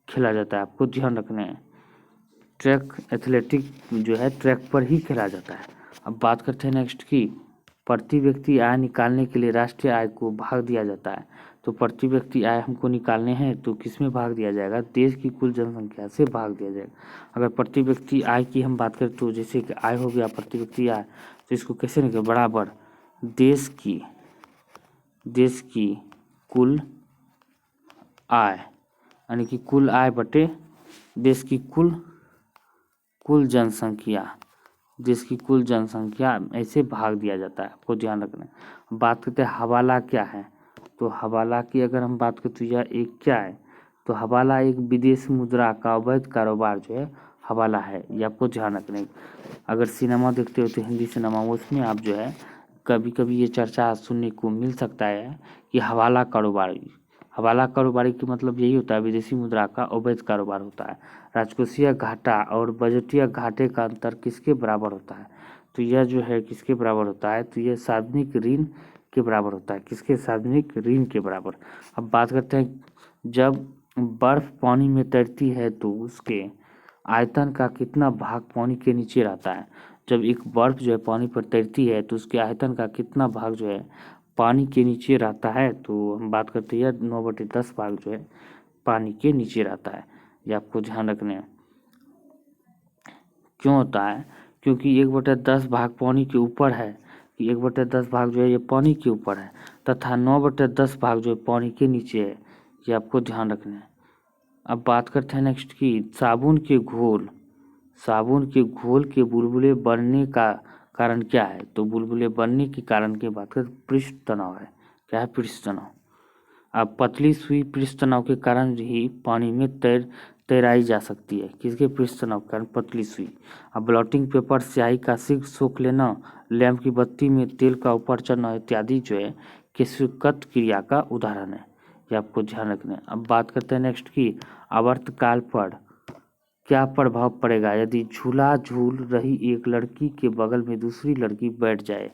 खेला जाता है। आपको ध्यान रखना है ट्रैक एथलेटिक जो है ट्रैक पर ही खेला जाता है। अब बात करते हैं नेक्स्ट की, प्रति व्यक्ति आय निकालने के लिए राष्ट्रीय आय को भाग दिया जाता है। तो प्रति व्यक्ति आय हमको निकालने हैं तो किस में भाग दिया जाएगा, देश की कुल जनसंख्या से भाग दिया जाएगा। अगर प्रति व्यक्ति आय की हम बात करें तो जैसे कि आय हो गया प्रति व्यक्ति आय, तो इसको कैसे निकले, बराबर देश की कुल आय यानी कि कुल आय बटे देश की कुल जनसंख्या, देश की कुल जनसंख्या ऐसे भाग दिया जाता है। आपको ध्यान रखना है। बात करते हैं हवाला क्या है। तो हवाला की अगर हम बात करें तो यह एक क्या है, तो हवाला एक विदेशी मुद्रा का अवैध कारोबार जो है हवाला है, ये आपको ध्यान रखना है। अगर सिनेमा देखते हो तो हिंदी सिनेमा, उसमें आप जो है कभी कभी ये चर्चा सुनने को मिल सकता है कि हवाला कारोबारी। हवाला कारोबारी का मतलब यही होता है, विदेशी मुद्रा का अवैध कारोबार होता है। राजकोषीय घाटा और बजटीय घाटे का अंतर किसके बराबर होता है? तो यह जो है किसके बराबर होता है? तो यह सार्वजनिक ऋण के बराबर होता है। किसके? सार्वजनिक ऋण के बराबर। अब बात करते हैं, जब बर्फ पानी में तैरती है तो उसके आयतन का कितना भाग पानी के नीचे रहता है? जब एक बर्फ जो है पानी पर तैरती है तो उसके आयतन का कितना भाग जो है पानी के नीचे रहता है? तो हम बात करते हैं 9/10 भाग जो है पानी के नीचे रहता है। ये आपको ध्यान रखने हैं। क्यों होता है? क्योंकि 1/10 भाग पानी के ऊपर है, कि 1/10 भाग जो है ये पानी के ऊपर है, तथा 9/10 भाग जो है पानी के नीचे है। ये आपको ध्यान रखना है। अब बात करते हैं नेक्स्ट की, साबुन के घोल के बुलबुले बनने का कारण क्या है? तो बुलबुले बनने के कारण की बात करें, पृष्ठ तनाव है। क्या है? पृष्ठ तनाव। अब पतली सुई पृष्ठ तनाव के कारण ही पानी में तैराई जा सकती है। किसके? पृष्ठ तनाव के कारण पतली सुई। अब ब्लॉटिंग पेपर, स्याही का सिर्फ सोख लेना, लैंप की बत्ती में तेल का ऊपर चढ़ना इत्यादि जो है केशुकत क्रिया का उदाहरण है। ये आपको ध्यान रखना है। अब बात करते हैं नेक्स्ट की, आवर्तकाल पर क्या प्रभाव पड़ेगा यदि झूला झूल रही एक लड़की के बगल में दूसरी लड़की बैठ जाए?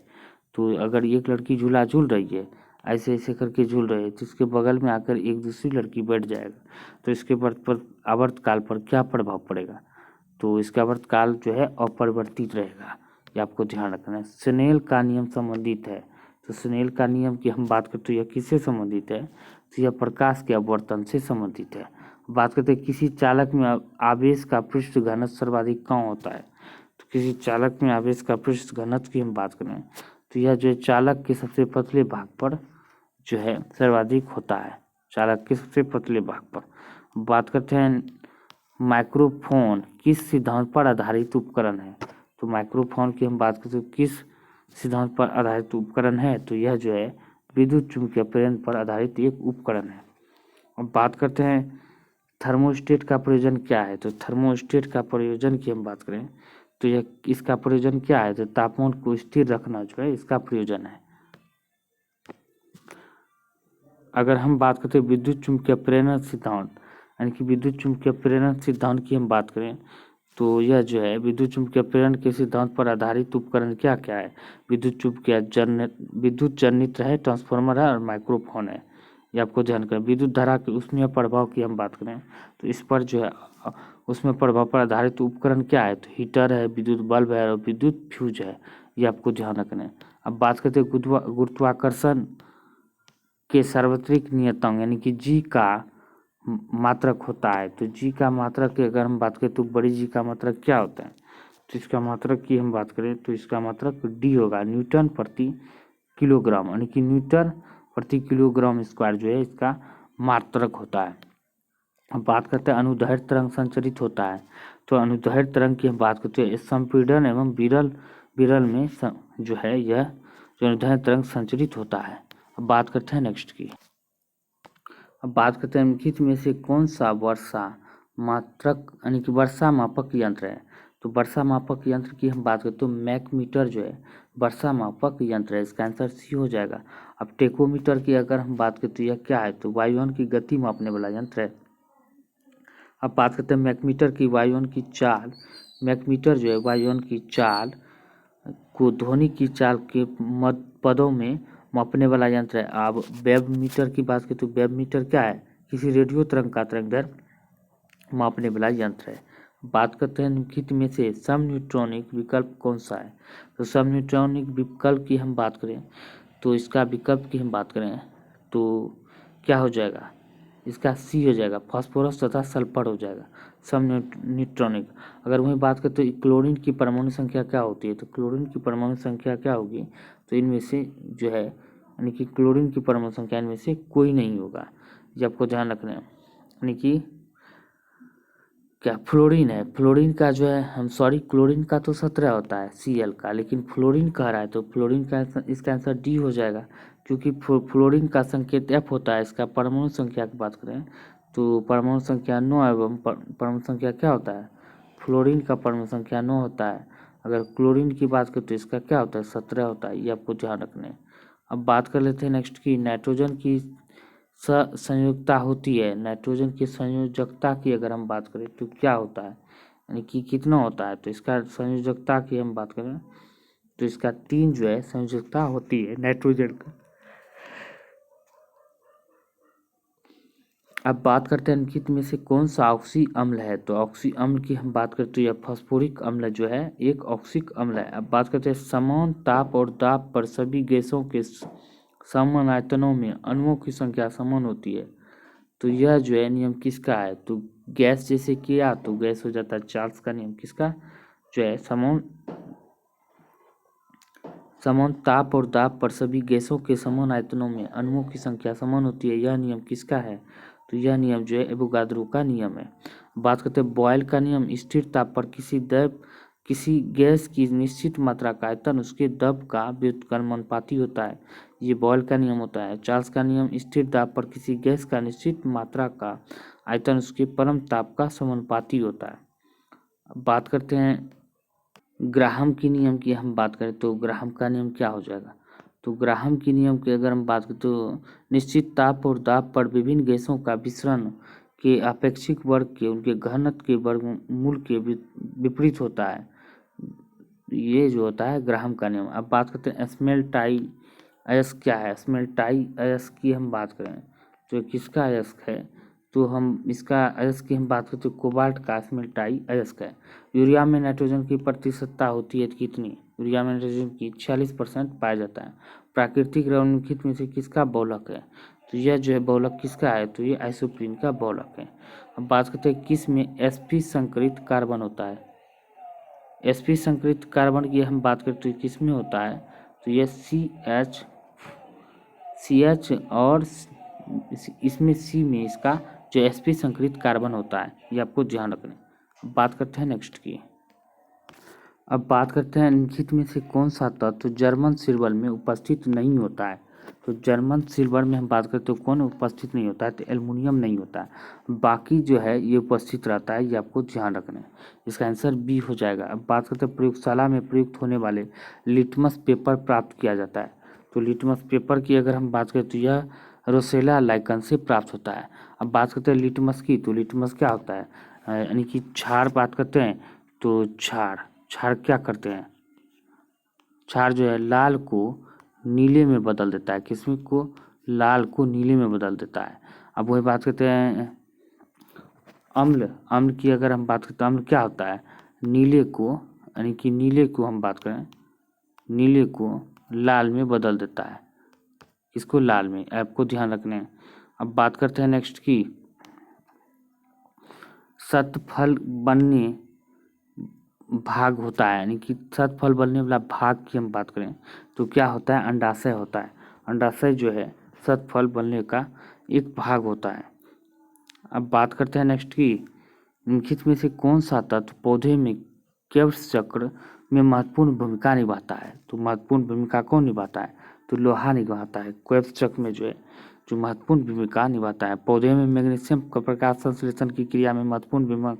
तो अगर एक लड़की झूला झूल रही है, ऐसे ऐसे करके झूल रही है, तो इसके बगल में आकर एक दूसरी लड़की बैठ जाएगा, तो इसके आवर्तकाल पर क्या प्रभाव पड़ेगा? तो इसका आवर्तकाल जो है अपरिवर्तित रहेगा। ये आपको ध्यान रखना है। स्नेल का नियम संबंधित है। तो स्नेल का नियम की हम बात करते हैं, यह किससे संबंधित है? तो यह प्रकाश के अपवर्तन से संबंधित है। बात करते हैं, किसी चालक में आवेश का पृष्ठ घनत्व सर्वाधिक कहाँ होता है? तो किसी चालक में आवेश का पृष्ठ घनत्व की हम बात करें तो यह जो है चालक के सबसे पतले भाग पर जो है सर्वाधिक होता है। चालक के सबसे पतले भाग पर। बात करते हैं, माइक्रोफोन किस सिद्धांत पर आधारित उपकरण है? तो माइक्रोफोन की हम बात करते हैं, किस सिद्धांत पर आधारित उपकरण है? तो यह जो है विद्युत चुम्बकीय प्रेरण पर आधारित एक उपकरण है। अब बात करते हैं, थर्मोस्टेट का प्रयोजन क्या है? तो थर्मोस्टेट का प्रयोजन की हम बात करें तो यह इसका प्रयोजन क्या है? तो तापमान को स्थिर रखना जो है इसका प्रयोजन है। अगर हम बात करते हैं विद्युत चुम्बकीय प्रेरण सिद्धांत, यानी कि विद्युत चुम्बकीय प्रेरण सिद्धांत की हम बात करें तो यह जो है विद्युत चुम्बकीय प्रेरण के सिद्धांत पर आधारित उपकरण क्या क्या है? विद्युत जनित्र है, ट्रांसफार्मर है और माइक्रोफोन है। ये आपको ध्यान करें। विद्युत धारा के उसमें प्रभाव की हम बात करें तो इस पर जो है उसमें प्रभाव पर आधारित उपकरण क्या है? तो हीटर है, विद्युत बल्ब है और विद्युत फ्यूज है। ये आपको ध्यान रखना है। अब बात करते हैं गुरुत्वाकर्षण के सार्वत्रिक नियतांक यानी कि जी का मात्रक होता है। तो जी का मात्रक की अगर हम बात करें तो बड़ी जी का मात्रक क्या होता है? तो इसका मात्रक की हम बात करें तो इसका मात्रक डी होगा, न्यूटन प्रति किलोग्राम, यानी कि न्यूटन प्रति किलोग्राम स्क्वायर जो है इसका मात्रक होता है। अब बात करते हैं अनुदैर्ध्य तरंग संचरित होता है। तो अनुदैर्ध्य तरंग की हम बात करते हैं, संपीड़न एवं विरल में जो है यह जो अनुदैर्ध्य तरंग संचरित होता है। अब बात करते हैं नेक्स्ट की। अब बात करते हैं निम्नलिखित में से कौन सा वर्षा मात्रक यानी कि वर्षा मापक यंत्र है? तो वर्षा मापक यंत्र की हम बात करते तो मैकमीटर जो है वर्षा मापक यंत्र है। इसका आंसर सी हो जाएगा। अब टेकोमीटर की अगर हम बात करते तो यह क्या है? तो वायुयान की गति मापने वाला यंत्र है। अब बात करते हैं मैकमीटर की, वायुयान की चाल। मैकमीटर जो है वायुयान की चाल को ध्वनि की चाल के पदों में मापने वाला यंत्र है। अब वेब मीटर की बात करें तो वेब मीटर क्या है? किसी रेडियो तरंग का तरंग दैर्ध्य मापने वाला यंत्र है। बात करते हैं निम्नलिखित में से सम न्यूट्रॉनिक विकल्प कौन सा है? तो सम न्यूट्रॉनिक विकल्प की हम बात करें तो इसका विकल्प की हम बात करें तो क्या हो जाएगा? इसका सी हो जाएगा, फास्फोरस तथा सल्फर हो जाएगा सम न्यूट्रॉनिक। अगर वही बात करें तो क्लोरीन की परमाणु संख्या क्या होती है? तो क्लोरीन की परमाणु संख्या क्या होगी? तो इनमें से जो है यानी कि क्लोरीन की परमाणु संख्या इनमें से कोई नहीं होगा। ये आपको ध्यान रखना है। यानी कि क्या फ्लोरीन है, फ्लोरीन का जो है क्लोरीन का तो 17 होता है Cl का, लेकिन फ्लोरीन कह रहा है तो फ्लोरीन का इसका आंसर डी हो जाएगा, क्योंकि फ्लोरीन का संकेत F होता है। इसका परमाणु संख्या की बात करें तो परमाणु संख्या 9 एवं परमाणु संख्या क्या होता है, फ्लोरीन का परमाणु संख्या 9 होता है। अगर क्लोरीन की बात करें तो इसका क्या होता है, 17 होता है, ये आपको ध्यान रखना है। अब बात कर लेते हैं नेक्स्ट की नाइट्रोजन की संयोजकता होती है। नाइट्रोजन की संयोजकता की अगर हम बात करें तो क्या होता है, यानी कि कितना होता है, तो इसका संयोजकता की हम बात करें तो इसका 3 जो है संयोजकता होती है नाइट्रोजन का। अब बात करते हैं निम्नलिखित में से कौन सा ऑक्सी अम्ल है, तो ऑक्सी अम्ल की हम बात करते हैं, यह फास्फोरिक अम्ल जो है एक ऑक्सिक अम्ल है। अब बात करते हैं समान ताप और दाब पर सभी गैसों के समान आयतनों में अणुओं की संख्या समान होती है। तो यह जो है नियम किसका है, तो गैस जैसे किया तो गैस हो जाता है चार्ल्स का नियम, किसका जो है समान ताप और दाब पर सभी गैसों के समान आयतनों में अणुओं की संख्या समान होती है, यह नियम किसका है, तो यह नियम जो है एवोगाद्रो का नियम है। बात करते हैं बॉयल का नियम, स्थिर ताप पर किसी गैस की निश्चित मात्रा का आयतन उसके दब का व्युत्क्रमानुपाती होता है, ये बॉयल का नियम होता है। चार्ल्स का नियम, स्थिर ताप पर किसी गैस का निश्चित मात्रा का आयतन उसके परम ताप का समानुपाती होता है। अब बात करते हैं ग्राहम की नियम की हम बात करें तो ग्राहम का नियम क्या हो जाएगा, तो ग्राहम की नियम की अगर हम बात करें तो निश्चित ताप और दाब पर विभिन्न गैसों का विसरण के आपेक्षिक वर्ग के उनके घनत्व के वर्गमूल के विपरीत होता है, ये जो होता है ग्राहम का नियम। अब बात करते हैं स्मेल्टाई अयस्क क्या है, स्मेल्टाई अयस्क की हम बात करें तो किसका अयस्क है, तो हम इसका अयस्क की हम बात करते हैं कोबाल्ट का स्मेल्टाई अयस्क है। यूरिया में नाइट्रोजन की प्रतिशतता होती है कितनी, यूरिया में नाइट्रोजन की 46% पाया जाता है। प्राकृतिक निम्नलिखित में से किसका बहुलक है, तो यह जो है बहुलक किसका है, तो ये आइसोप्रीन का बहुलक है। अब बात करते हैं किस में sp संकरित कार्बन होता है, sp संकरित कार्बन की हम बात करते हैं किस में होता है, तो यह CH और इसमें C में इसका जो sp संकरित कार्बन होता है, ये आपको ध्यान रखना है। अब बात करते हैं नेक्स्ट की, अब बात करते हैं निम्नलिखित में से कौन सा तत्व जर्मन सिल्वर में उपस्थित नहीं होता है, तो जर्मन सिल्वर में हम बात करते हैं कौन उपस्थित नहीं होता है, तो एल्युमिनियम नहीं होता है, बाकी जो है ये उपस्थित रहता है, ये आपको ध्यान रखना है। इसका आंसर बी हो जाएगा। अब बात करते हैं प्रयोगशाला में प्रयुक्त होने वाले लिटमस पेपर प्राप्त किया जाता है, तो लिटमस पेपर की अगर हम बात करें तो यह रोसेला लाइकन से प्राप्त होता है। अब बात करते हैं लिटमस की, तो लिटमस क्या होता है, यानी कि क्षार बात करते हैं तो क्षार क्या करते हैं, क्षार जो है लाल को नीले में बदल देता है, किसमें को लाल को नीले में बदल देता है। अब वही बात करते हैं अम्ल की अगर हम बात करते हैं अम्ल क्या होता है, नीले को यानी कि नीले को हम बात करें नीले को लाल में बदल देता है, इसको लाल में, आपको ध्यान रखना है। अब बात करते हैं नेक्स्ट की शतफल बनने भाग होता है, यानी कि शतफल बनने वाला भाग की हम बात करें तो क्या होता है, अंडाशय होता है। अंडाशय जो है शतफल बनने का एक भाग होता है। अब बात करते हैं नेक्स्ट की निम्नलिखित में से कौन सा तत्व पौधे में क्रेब्स चक्र में महत्वपूर्ण भूमिका निभाता है, तो महत्वपूर्ण भूमिका कौन निभाता है, तो लोहा निभाता है। क्रेब्स चक्र में जो है जो महत्वपूर्ण भूमिका निभाता है, पौधे में मैग्नीशियम का प्रकाश संश्लेषण की क्रिया में महत्वपूर्ण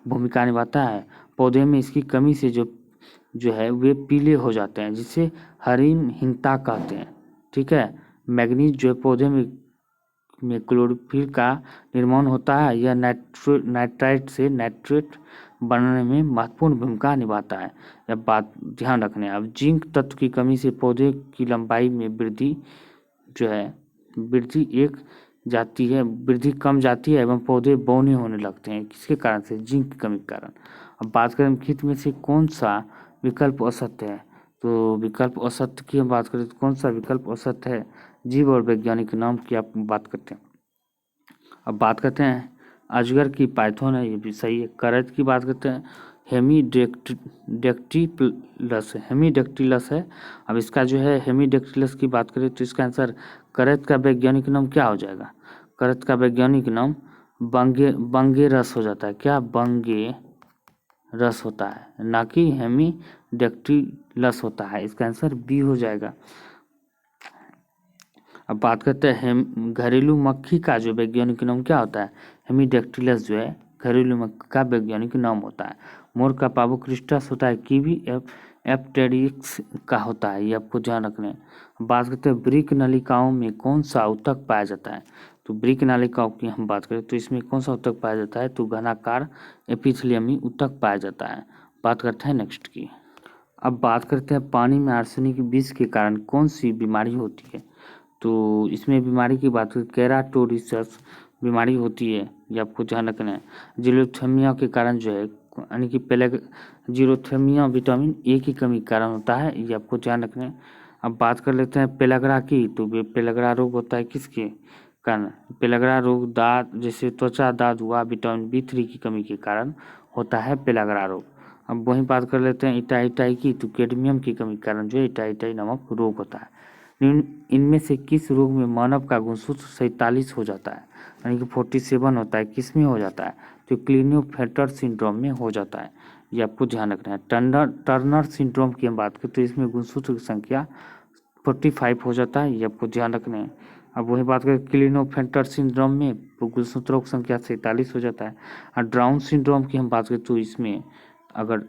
भूमिका निभाता है। पौधे में इसकी कमी से जो है वे पीले हो जाते हैं, जिसे हरिमहीनता कहते हैं, ठीक है। मैग्नीज जो है पौधे में क्लोरोफिल का निर्माण होता है, यह नाइट्राइट से नाइट्रेट बनाने में महत्वपूर्ण भूमिका निभाता है, यह बात ध्यान रखने। अब जिंक तत्व की कमी से पौधे की लंबाई में वृद्धि कम जाती है एवं पौधे बौने होने लगते हैं, किसके कारण से, जिंक की कमी के कारण। अब बात करें निम्नलिखित में से कौन सा विकल्प असत्य है, तो विकल्प असत्य की हम बात करें तो कौन सा विकल्प असत्य है, जीव और वैज्ञानिक नाम की आप बात करते हैं। अब बात करते हैं अजगर की पाइथन है, ये भी सही है। करैत की बात करते हैं हेमीडेक्टिलस है। अब इसका जो है हेमीडेक्टिलस की बात करें तो इसका आंसर करैत का वैज्ञानिक नाम क्या हो जाएगा, करैत का वैज्ञानिक नाम बंगे रस हो जाता है, क्या बंगे रस होता है, ना कि हेमीडेक्टिलस होता है, इसका आंसर बी हो जाएगा। अब बात करते हैं घरेलू मक्खी का जो वैज्ञानिक नाम क्या होता है, हेमीडेक्टिलस जो है घरेलू मक्खी का वैज्ञानिक नाम होता है। मोर का पावोक्रिस्टस होता है, कीवी एप्टेरिक्स का होता है, ये आपको ध्यान रखना है। बात करते हैं वृक्क नलिकाओं में कौन सा ऊतक पाया जाता है, तो वृक्क नलिकाओं की हम बात करें तो इसमें कौन सा ऊतक पाया जाता है, तो घनाकार एपिथेलियमी ऊतक पाया जाता है। बात करते हैं नेक्स्ट की। अब बात करते हैं पानी में आर्सेनिक विष के कारण कौन सी बीमारी होती है, तो इसमें बीमारी की बात करें केराटोरिसस बीमारी होती है, ये आपको ध्यान रखना है। जीरोथेमिया के कारण जो है यानी कि जीरोथेमिया विटामिन ए की कमी के कारण होता है, ये आपको ध्यान रखना है। अब बात कर लेते हैं पेलगरा की, तो पेलगरा रोग होता है किसके कारण, पेलगरा रोग दांत जैसे त्वचा दाद हुआ विटामिन बी3 की कमी के कारण होता है पेलगरा रोग। अब वहीं बात कर लेते हैं इटाइटाई की, तो कैडमियम की कमी के कारण जो है इटाइटाई नामक रोग होता है। इनमें से किस रोग में मानव का गुणसूत्र 47 हो जाता है, यानी कि 47 होता है, किस में हो जाता है, तो क्लिनियोफेटर सिंड्रोम में हो जाता है, ये आपको ध्यान रखना है। टर्नर सिंड्रोम की हम बात करें तो इसमें गुणसूत्र की संख्या 45 हो जाता है, ये आपको ध्यान रखना है। अब वही बात करें क्लिनोफेंटर सिंड्रोम में गुणसूत्रों की संख्या 47 हो जाता है। और डाउन सिंड्रोम की हम बात करें तो इसमें अगर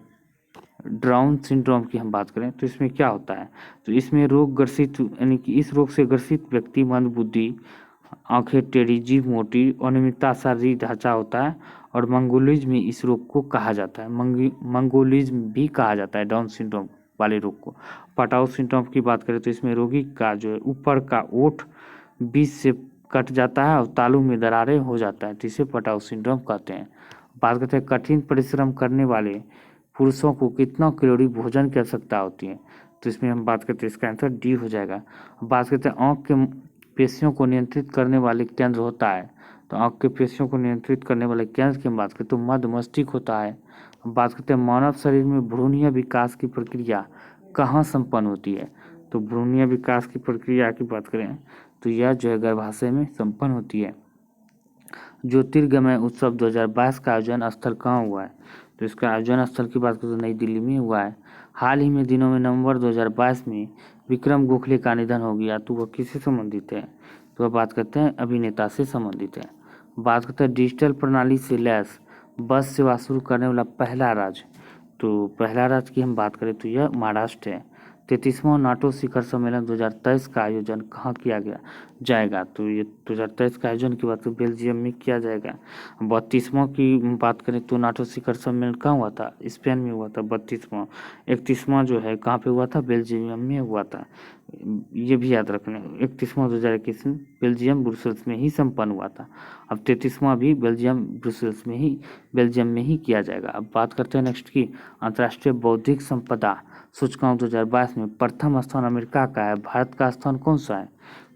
डाउन सिंड्रोम की हम बात करें तो इसमें क्या होता है, तो इसमें रोग ग्रसित यानी कि इस रोग से ग्रसित व्यक्ति मंदबुद्धि, आंखें टेढ़ी, जीभ मोटी, अनियमितता शारीरिक ढांचा होता है और मंगोलिज्म इस रोग को कहा जाता है, मंगोलिज्म भी कहा जाता है डाउन सिंड्रोम वाले रोग को। पटाउ सिंड्रोम की बात करें तो इसमें रोगी का जो है ऊपर का ओठ बीच से कट जाता है और तालू में दरारें हो जाता है, तो इसे पटाउ सिंड्रोम कहते हैं। बात करते हैं कठिन परिश्रम करने वाले पुरुषों को कितना कैलोरी भोजन की आवश्यकता होती है, तो इसमें हम बात करते हैं इसका आंसर डी हो जाएगा। बात करते हैं आँख के पेशियों को नियंत्रित करने वाले केंद्र होता है, तो आँख के पेशियों को नियंत्रित करने वाले केंद्र की हम बात करें तो मध्य मस्तिष्क होता है। बात करते हैं मानव शरीर में भ्रूणीय विकास की प्रक्रिया कहाँ संपन्न होती है, तो भ्रूणीय विकास की प्रक्रिया की बात करें तो यह जो है गर्भाशय में संपन्न होती है। ज्योतिर्गमय उत्सव 2022 का आयोजन स्थल कहाँ हुआ है, तो इसका आयोजन स्थल की बात करें तो नई दिल्ली में हुआ है। हाल ही में दिनों में नवंबर 2022 में विक्रम गोखले का निधन हो गया, तो वह किससे संबंधित है, तो वह बात करते हैं अभिनेता से संबंधित है। बात करते हैं डिजिटल प्रणाली से लैस बस सेवा शुरू करने वाला पहला राज्य, तो पहला राज्य की हम बात करें तो यह महाराष्ट्र है। 33वां नाटो शिखर सम्मेलन 2023 का आयोजन कहाँ किया गया जाएगा, तो ये 2023 का आयोजन की बात करें बेल्जियम में किया जाएगा। 32वां की बात करें तो नाटो शिखर सम्मेलन कहाँ हुआ था, स्पेन में हुआ था 32वां। 31वां जो है कहाँ पे हुआ था, बेल्जियम में हुआ था, ये भी याद रखना। 31वां 2021 में बेल्जियम ब्रुसेल्स में ही संपन्न हुआ था। अब 33वां भी बेल्जियम में ही किया जाएगा। अब बात करते हैं नेक्स्ट की अंतर्राष्ट्रीय बौद्धिक संपदा सूचकांक 2022 में प्रथम स्थान अमेरिका का है, भारत का स्थान कौन सा है,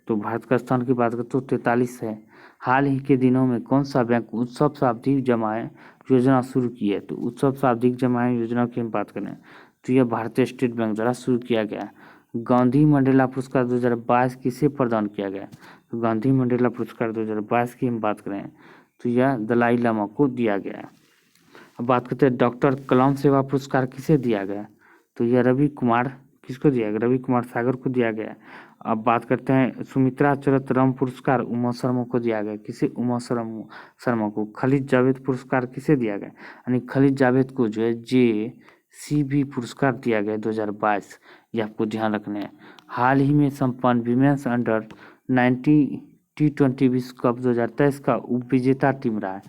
तो भारत का स्थान की बात करें तो 43 है। हाल ही के दिनों में कौन सा बैंक उत्सव सावधि जमाएं योजना शुरू की है, तो उत्सव सावधि जमाएं योजना की हम बात करें तो यह भारतीय स्टेट बैंक द्वारा शुरू किया गया है। गांधी मंडेला पुरस्कार 2022 किसे प्रदान किया गया, तो गांधी मंडेला पुरस्कार 2022 की हम बात करें तो यह दलाई लामा को दिया गया है। अब बात करते हैं डॉक्टर कलाम सेवा पुरस्कार किसे दिया गया, तो यह रवि कुमार किसको दिया गया, रवि कुमार सागर को दिया गया। अब बात करते हैं सुमित्रा चरतरम पुरस्कार उमा शर्मा को दिया गया, किसे, उमा शर्मा को। खलीद जावेद पुरस्कार किसे दिया गया, यानी खलीद जावेद को जो है JCB पुरस्कार दिया गया 2022, ये आपको ध्यान रखना है। हाल ही में संपन्न विमेंस अंडर 90 T20 विश्व कप 2023 का उपविजेता टीम रहा है,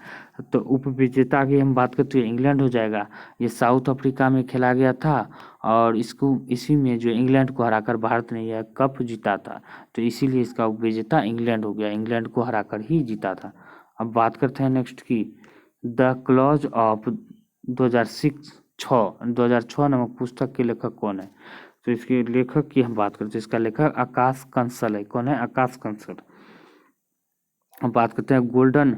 तो उपविजेता की हम बात करते हैं इंग्लैंड हो जाएगा। ये साउथ अफ्रीका में खेला गया था और इसी में जो इंग्लैंड को हराकर भारत ने यह कप जीता था, तो इसीलिए इसका उपविजेता इंग्लैंड हो गया, इंग्लैंड को हराकर ही जीता था। अब बात करते हैं नेक्स्ट की द क्लॉज ऑफ 2006 नामक पुस्तक के लेखक कौन है, तो इसके लेखक की हम बात करते हैं इसका लेखक आकाश कंसल है। कौन है, आकाश कंसल। अब बात करते हैं गोल्डन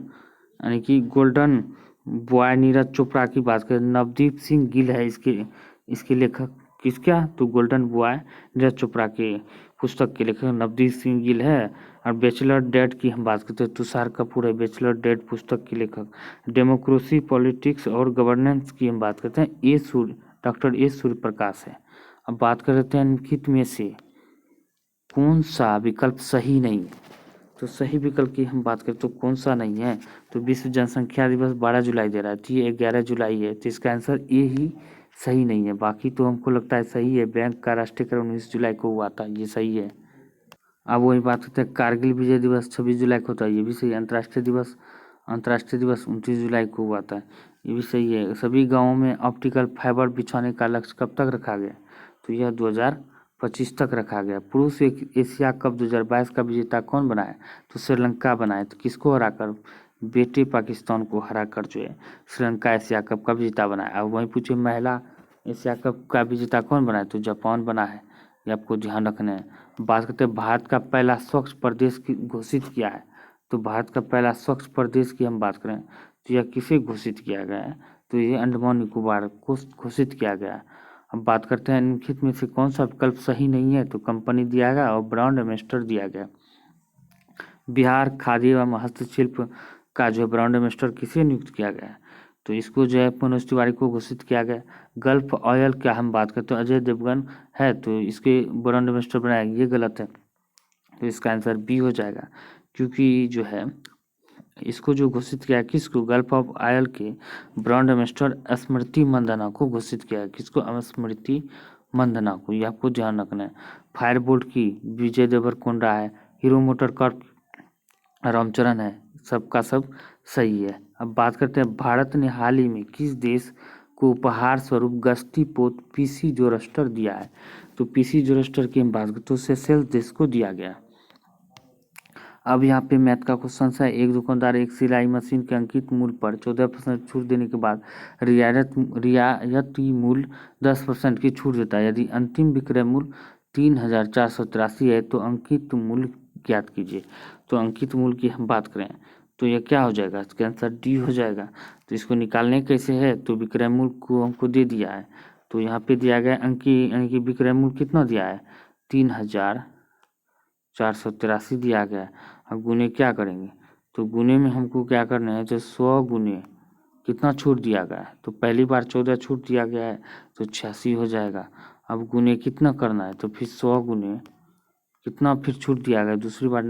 यानी कि गोल्डन बॉय नीरज चोपड़ा की बात करें नवदीप सिंह गिल है इसके लेखक किसका, तो गोल्डन बॉय नीरज चोपड़ा के पुस्तक के लेखक नवदीप सिंह गिल है। और बैचलर डेट की हम बात करते हैं तुषार कपूर है बैचलर डेट पुस्तक के लेखक। डेमोक्रेसी पॉलिटिक्स और गवर्नेंस की हम बात करते हैं डॉक्टर ए सूर्य प्रकाश है। अब बात करते हैं निम्नलिखित में से कौन सा विकल्प सही नहीं है? तो सही विकल्प की हम बात करें तो कौन सा नहीं है? तो विश्व जनसंख्या दिवस 12 जुलाई दे रहा है, तो ये 11 जुलाई है, तो इसका आंसर ए ही सही नहीं है। बाकी तो हमको लगता है सही है। बैंक का राष्ट्रीयकरण 19 जुलाई को हुआ था, ये सही है। अब वही बात करते हैं, कारगिल विजय दिवस 26 जुलाई को होता है, ये भी सही है। अंतर्राष्ट्रीय दिवस 29 जुलाई को हुआ था, ये भी सही है। सभी गाँवों में ऑप्टिकल फाइबर बिछाने का लक्ष्य कब तक रखा गया? तो यह 2025 तक रखा गया। पुरुष एशिया कप 2022 का विजेता कौन बना है? तो श्रीलंका बना है। तो किसको हराकर? बेटे पाकिस्तान को हराकर जो है श्रीलंका एशिया कप का विजेता बना है। अब वहीं पूछे महिला एशिया कप का विजेता कौन बना है? तो जापान बना है, ये आपको ध्यान रखना है। बात करते हैं भारत का पहला स्वच्छ प्रदेश की घोषित किया है। तो भारत का पहला स्वच्छ प्रदेश की हम बात करें तो यह किसे घोषित किया गया है? तो ये अंडमान निकोबार को घोषित किया गया है। अब बात करते हैं निम्नलिखित में से कौन सा विकल्प सही नहीं है? तो कंपनी दिया गया और ब्रांड एम्बेसडर दिया गया। बिहार खादी एवं हस्तशिल्प का जो ब्रांड एम्बेसडर किसे नियुक्त किया गया है? तो इसको जो है मनोज तिवारी को घोषित किया गया। गल्फ ऑयल क्या हम बात करते हैं अजय देवगन है, तो इसके ब्रांड एम्बेसडर बनाया, ये गलत है। तो इसका आंसर बी हो जाएगा, क्योंकि जो है इसको जो घोषित किया है किसको? गल्फ ऑफ ऑयल के ब्रांड एम्बेसडर स्मृति मंदाना को घोषित किया है। किसको? स्मृति मंदाना को, ये आपको ध्यान रखना है। फायरबोल्ट की विजय देवरकोंडा है, हीरो मोटर कॉर्प रामचरण है, सबका सब सही है। अब बात करते हैं भारत ने हाल ही में किस देश को उपहार स्वरूप गश्ती पोत पीसी जोरस्टर दिया है? तो पीसी जोरस्टर की हम बात करते हैं तो सेशेल्स देश को दिया गया। अब यहाँ पे मैथ का क्वेश्चन है, एक दुकानदार एक सिलाई मशीन के अंकित मूल्य पर 14% छूट देने के बाद रियायती मूल्य 10% की छूट देता है। यदि अंतिम विक्रय मूल्य 3,483 है तो अंकित मूल्य ज्ञात कीजिए। तो अंकित मूल्य की हम बात करें तो यह क्या हो जाएगा? इसका आंसर डी हो जाएगा। तो इसको निकालने कैसे है? तो विक्रय मूल्य को हमको दे दिया है, तो यहाँ पे दिया गया यानी कि विक्रय मूल्य कितना दिया है? 3,483 दिया गया है। अब गुने क्या करेंगे? तो गुने में हमको क्या करना है? जो 100 गुने कितना छूट दिया गया है? तो पहली बार 14 छूट दिया गया है तो 86 हो जाएगा। अब गुने कितना करना है? तो फिर 100 गुने कितना फिर छूट दिया गया? दूसरी बार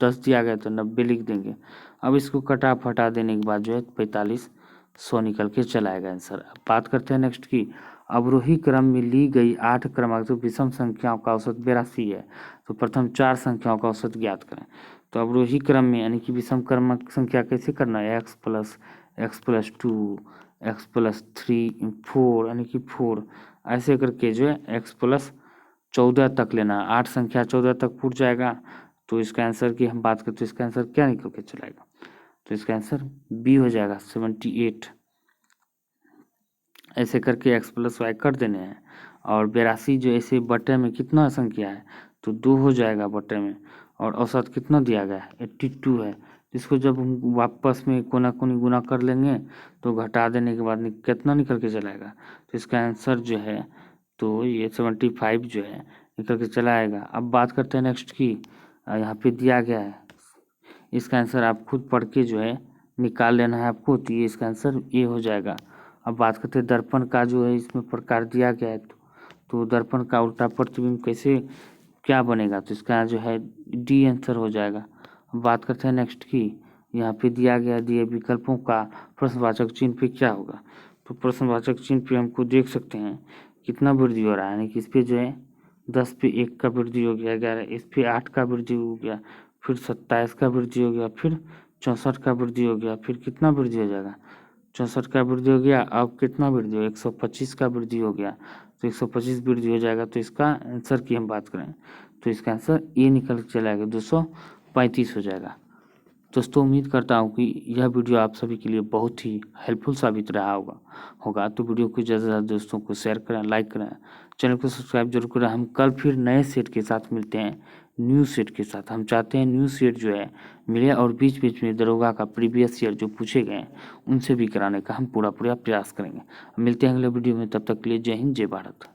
10 दिया गया तो 90 लिख देंगे। अब इसको कटा फटा देने के बाद जो है 4500 निकल के चला आएगा आंसर। अब बात करते हैं नेक्स्ट की, अवरोही क्रम में ली गई 8 क्रमांक तो विषम संख्याओं का औसत 82 है। तो प्रथम 4 संख्याओं का औसत ज्ञात करें। तो अवरोही क्रम में यानी कि विषम क्रमांक संख्या कैसे करना है? x+2 x+3 4 यानी कि 4 ऐसे करके जो है x+14 तक लेना। 8 संख्या 14 तक फूट जाएगा। तो इसका आंसर की हम बात करते हैं, इसका आंसर क्या निकल के चलाएगा? तो इसका आंसर बी हो जाएगा 78। ऐसे करके x+y कर देने हैं। और 82 जो ऐसे बटे में कितना संख्या है? तो 2 हो जाएगा बटे में। और औसत कितना दिया गया है? 82 है। इसको जब हम वापस में कोना कोनी गुना कर लेंगे तो घटा देने के बाद कितना निकल के चलाएगा? तो इसका आंसर जो है तो ये 75 जो है निकल के चला आएगा। अब बात करते हैं नेक्स्ट की, यहाँ पे दिया गया है, इसका आंसर आप खुद पढ़ के जो है निकाल लेना है आपको। तो ये इसका आंसर ए हो जाएगा। अब बात करते हैं दर्पण का जो है इसमें प्रकार दिया गया है, तो दर्पण का उल्टा प्रतिबिंब कैसे क्या बनेगा? तो इसका जो है डी आंसर हो जाएगा। अब बात करते हैं नेक्स्ट की, यहाँ पे दिया गया दिए विकल्पों का प्रश्नवाचक चिन्ह पे क्या होगा? तो प्रश्नवाचक चिन्ह पे हमको देख सकते हैं कितना वृद्धि हो रहा है, यानी कि इस पे जो है 10 पे 1 का वृद्धि हो गया, 11 इस पे 8 का वृद्धि हो गया, फिर 27 का वृद्धि हो गया, फिर 64 का वृद्धि हो गया, फिर कितना वृद्धि हो जाएगा? 64 का वृद्धि हो गया। अब कितना वृद्धि हो? 125 का वृद्धि हो गया, तो 125 वृद्धि हो जाएगा। तो इसका आंसर की हम बात करें तो इसका आंसर ए निकल के चला आएगा, 235 हो जाएगा। दोस्तों उम्मीद करता हूँ कि यह वीडियो आप सभी के लिए बहुत ही हेल्पफुल साबित रहा होगा। तो वीडियो को ज़्यादा से ज़्यादा दोस्तों को शेयर करें, लाइक करें, चैनल को सब्सक्राइब जरूर करें। हम कल फिर नए सेट के साथ मिलते हैं, न्यू सेट के साथ। हम चाहते हैं न्यू सेट जो है मिले और बीच बीच में दरोगा का प्रीवियस ईयर जो पूछे गए हैं उनसे भी कराने का हम पूरा प्रयास करेंगे। मिलते हैं अगले वीडियो में, तब तक के लिए जय हिंद जय भारत।